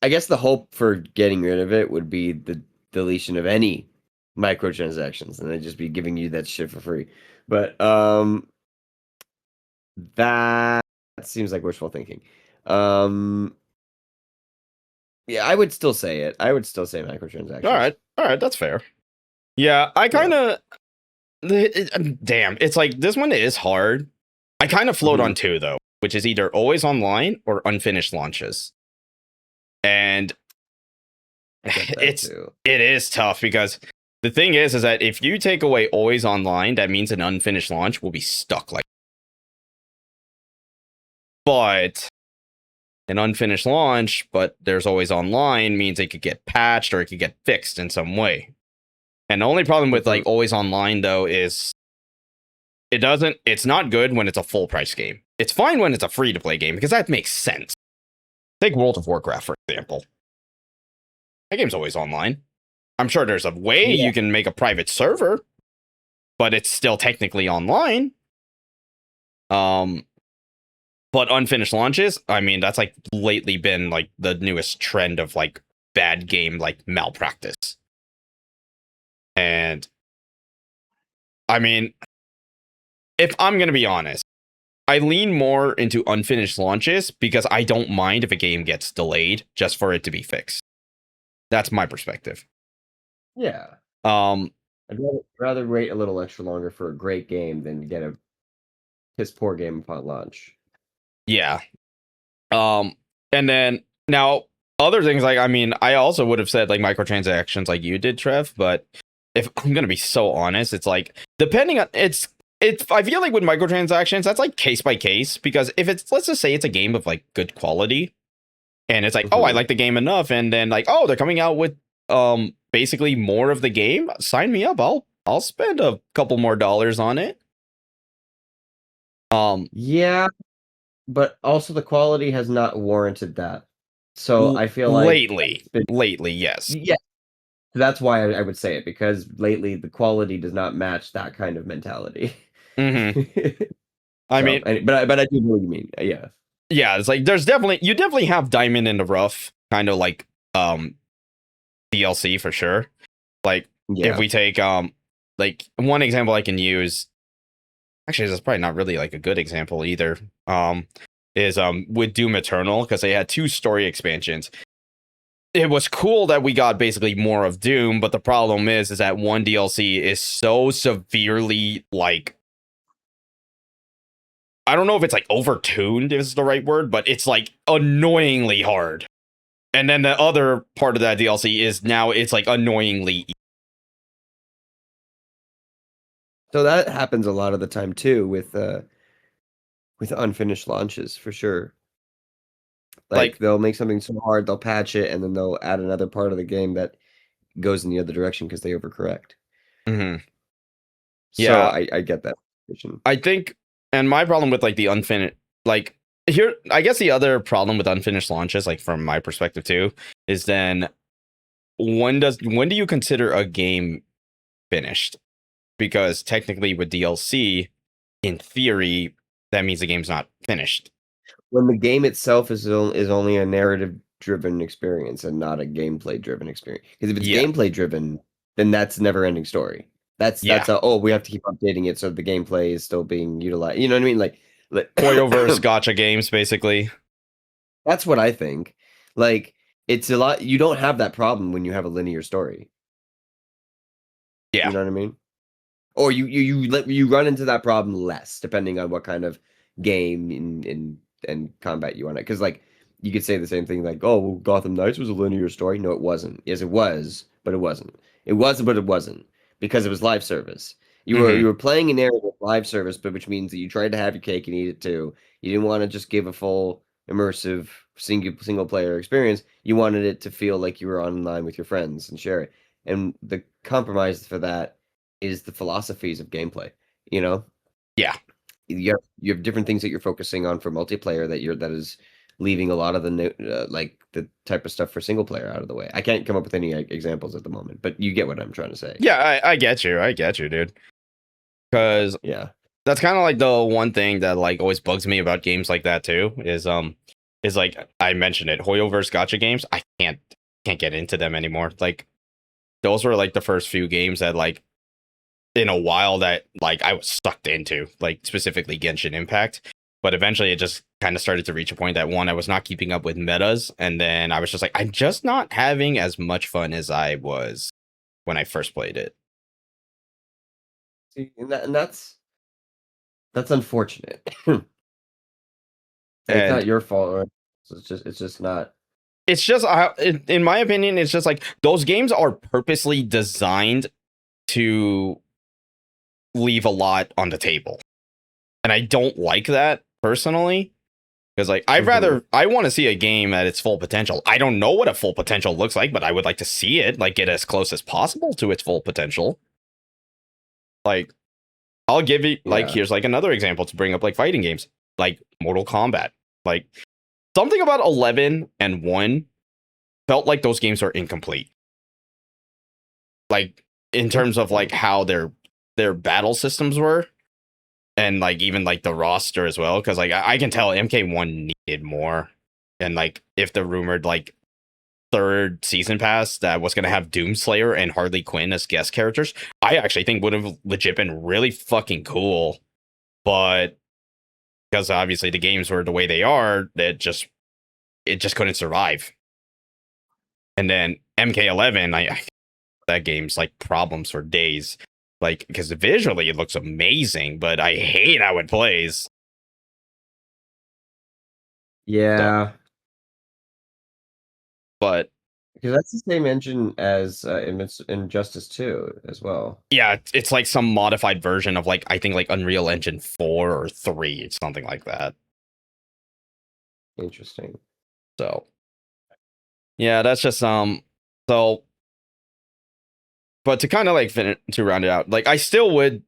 I guess the hope for getting rid of it would be the deletion of any microtransactions, and they'd just be giving you that shit for free. But that seems like wishful thinking. Yeah, I would still say it. I would still say microtransactions. All right, that's fair. Yeah, I kind of. Damn, it's like this one is hard. I kind of float on two though, which is either always online or unfinished launches. And it is tough because the thing is that if you take away always online, that means an unfinished launch will be stuck like. But an unfinished launch, but there's always online means it could get patched or it could get fixed in some way. And the only problem with like always online though is it's not good when it's a full price game. It's fine when it's a free to play game because that makes sense. Take World of Warcraft, for example. That game's always online. I'm sure there's a way Yeah. you can make a private server, but it's still technically online. But unfinished launches, I mean, that's like lately been like the newest trend of like bad game like malpractice. And I mean, if I'm gonna be honest, I lean more into unfinished launches because I don't mind if a game gets delayed just for it to be fixed. That's my perspective. Yeah. Um, I'd rather wait a little extra longer for a great game than get a piss poor game upon launch. yeah. And then now other things like I mean, I also would have said like microtransactions like you did, Trev, but if I'm gonna be so honest, it's like depending on it's I feel like with microtransactions, that's like case by case because if it's let's just say it's a game of like good quality and it's like, oh, I like the game enough, and then like, oh, they're coming out with basically more of the game, sign me up. I'll spend a couple more dollars on it. Yeah, but also the quality has not warranted that. So I feel like lately, yes. yeah. That's why I would say it, because lately the quality does not match that kind of mentality. Mm-hmm. I mean, but I do know what you mean. Yeah. Yeah, it's like you definitely have diamond in the rough kind of like DLC for sure. Like if we take like one example I can use, actually that's probably not really like a good example either. Is with Doom Eternal, because they had 2 story expansions. It was cool that we got basically more of Doom, but the problem is that one DLC is so severely like, I don't know if it's like overtuned is the right word, but it's like annoyingly hard. And then the other part of that DLC is now it's like annoyingly easy. So that happens a lot of the time too with unfinished launches for sure. Like they'll make something so hard, they'll patch it, and then they'll add another part of the game that goes in the other direction because they overcorrect. Mm-hmm. So Yeah, I get that. I think, and my problem with like the unfinished, like here, I guess the other problem with unfinished launches, like from my perspective too, is then when do you consider a game finished? Because technically with DLC, in theory, that means the game's not finished. When the game itself is only a narrative driven experience and not a gameplay driven experience. Because if it's gameplay driven, then that's a never ending story. That's we have to keep updating it so the gameplay is still being utilized. You know what I mean? Like Hoyoverse gotcha games, basically. That's what I think. Like it's a lot. You don't have that problem when you have a linear story. Yeah, you know what I mean. Or you run into that problem less depending on what kind of game and combat you want it. Because like you could say the same thing like, oh, well, Gotham Knights was a linear story. No, it wasn't. Yes, it was, but it wasn't. It was, but it wasn't because it was live service. You were playing an area with live service, but which means that you tried to have your cake and eat it too. You didn't want to just give a full immersive single player experience. You wanted it to feel like you were online with your friends and share it. And the compromise for that is the philosophies of gameplay. You know? Yeah. You have different things that you're focusing on for multiplayer that is leaving a lot of the like the type of stuff for single player out of the way. I can't come up with any examples at the moment, but you get what I'm trying to say. Yeah, I get you. I get you, dude. Because that's kind of like the one thing that like always bugs me about games like that too is like I mentioned it, Hoyoverse gotcha games. I can't get into them anymore. Like those were like the first few games that like in a while that like I was sucked into, like specifically Genshin Impact. But eventually it just kind of started to reach a point that one, I was not keeping up with metas, and then I was just like, I'm just not having as much fun as I was when I first played it. See, and that's unfortunate. It's not your fault, right? It's just not. It's just, in my opinion, it's just like those games are purposely designed to leave a lot on the table, and I don't like that personally. Because like I want to see a game at its full potential. I don't know what a full potential looks like, but I would like to see it like get as close as possible to its full potential. Like I'll give you like here's like another example to bring up, like fighting games, like Mortal Kombat. Like something about 11 and 1 felt like those games are incomplete. Like in terms of like how their battle systems were, and like even like the roster as well, because like I can tell MK1 needed more, and like if the rumored like third season pass that was gonna have Doomslayer and Harley Quinn as guest characters, I actually think would have legit been really fucking cool, but because obviously the games were the way they are, it just couldn't survive. And then MK11, that game's like problems for days. Like, because visually it looks amazing, but I hate how it plays. Yeah, But because that's the same engine as Injustice 2 as well. yeah, it's like some modified version of like I think like Unreal Engine 4 or 3, it's something like that. Interesting. So yeah, that's just so. But to kind of like to round it out, like I still would.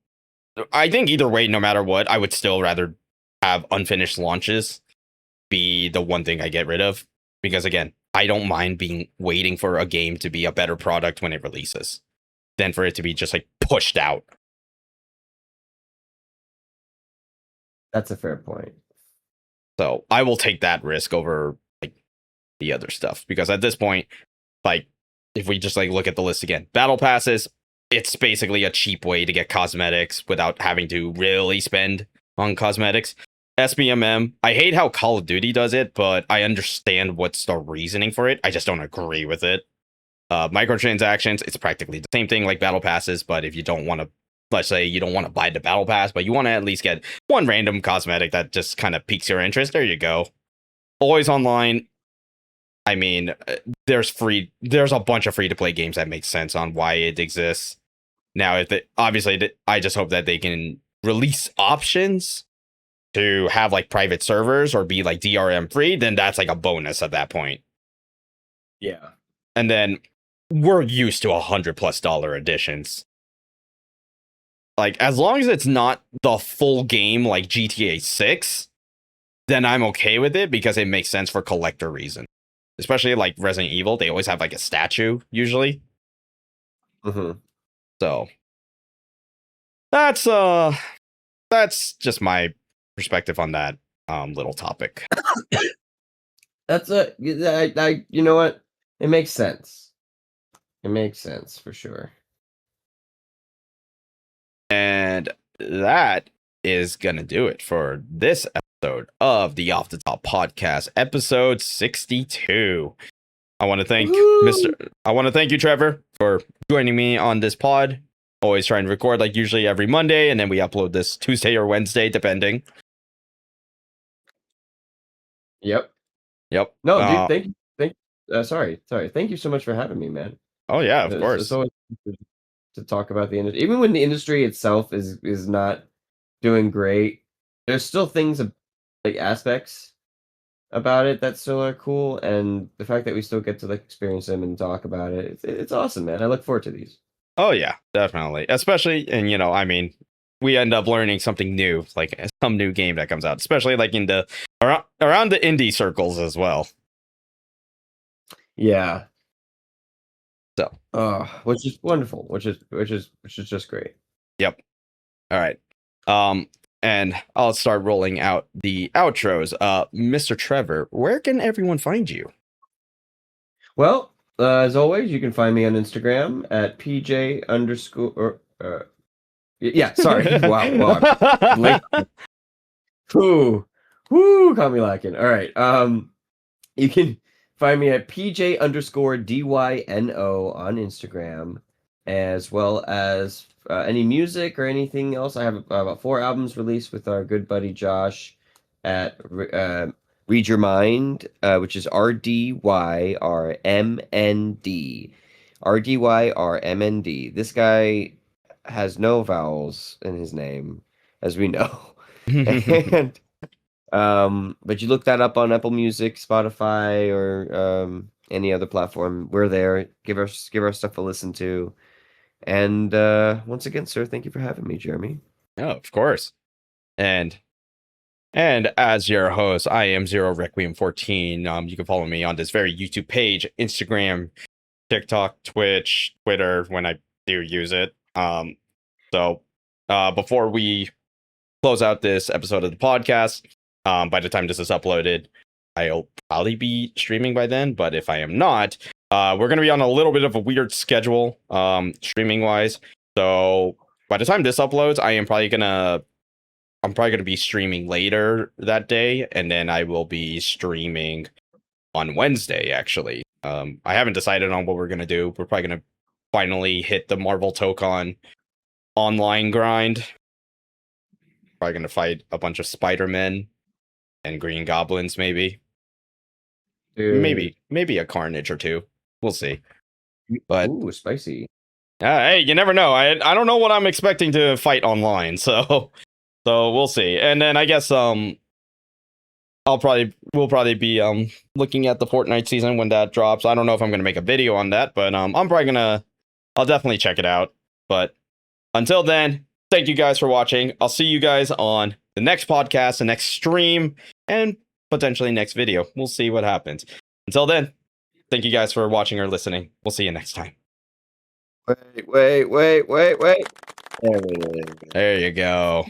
I think either way, no matter what, I would still rather have unfinished launches be the one thing I get rid of, because again, I don't mind waiting for a game to be a better product when it releases than for it to be just like pushed out. That's a fair point. So I will take that risk over like the other stuff, because at this point, like if we just like look at the list again, battle passes, it's basically a cheap way to get cosmetics without having to really spend on cosmetics. SBMM, I hate how Call of Duty does it, but I understand what's the reasoning for it. I just don't agree with it. Microtransactions, it's practically the same thing like battle passes, but if you don't want to, let's say you don't want to buy the battle pass, but you want to at least get one random cosmetic that just kind of piques your interest, there you go. Always online. I mean, there's a bunch of free to play games that make sense on why it exists. Now, if it, obviously, I just hope that they can release options to have like private servers or be like DRM free, then that's like a bonus at that point. Yeah. And then we're used to $100+ editions. Like, as long as it's not the full game like GTA 6, then I'm okay with it, because it makes sense for collector reasons. Especially like Resident Evil, they always have like a statue usually. Mm-hmm. So that's just my perspective on that little topic. That's you know what? It makes sense. It makes sense for sure. And that is gonna do it for this episode of the Off the Top Podcast, episode 62. I want to thank you, Trevor, for joining me on this pod. Always trying to record like usually every Monday, and then we upload this Tuesday or Wednesday, depending. Yep. No, dude, thank sorry. Thank you so much for having me, man. Oh yeah, of course. It's always to talk about the industry. Even when the industry itself is not doing great, there's still things like aspects about it that still are cool, and the fact that we still get to like experience them and talk about it, it's awesome, man. I look forward to these. Oh yeah, definitely. Especially, and I mean, we end up learning something new, like some new game that comes out, especially like in the around the indie circles as well. Yeah. So, which is wonderful, which is just great. Yep. All right. And I'll start rolling out the outros. Mr. Trevor, where can everyone find you? Well, as always, you can find me on Instagram at PJ_. Yeah, sorry. Wow. Whoo, caught me lacking. All right. You can find me at PJ_DYNO on Instagram, as well as any music or anything else. I have about 4 albums released with our good buddy Josh at Read Your Mind, which is RDYRMND. RDYRMND. This guy has no vowels in his name, as we know. And but you look that up on Apple Music, Spotify, or any other platform. We're there. Give our stuff a listen to. And once again, sir, thank you for having me, Jeremy. Oh, of course. And And as your host, I am Zero Requiem 14. You can follow me on this very YouTube page, Instagram, TikTok, Twitch, Twitter when I do use it. So before we close out this episode of the podcast, by the time this is uploaded, I'll probably be streaming by then. But if I am not, we're gonna be on a little bit of a weird schedule, streaming wise. So by the time this uploads, I'm probably gonna be streaming later that day, and then I will be streaming on Wednesday. Actually, I haven't decided on what we're gonna do. We're probably gonna finally hit the Marvel Tokon online grind. Probably gonna fight a bunch of Spider-Men and Green Goblins, maybe. Maybe a Carnage or two. We'll see. But Ooh, spicy. hey, you never know. I don't know what I'm expecting to fight online, so we'll see. And then I guess we'll probably be looking at the Fortnite season when that drops. I don't know if I'm gonna make a video on that, but I'll definitely check it out. But until then, thank you guys for watching. I'll see you guys on the next podcast, the next stream, and potentially next video. We'll see what happens. Until then, thank you guys for watching or listening. We'll see you next time. Wait. There we go. There you go.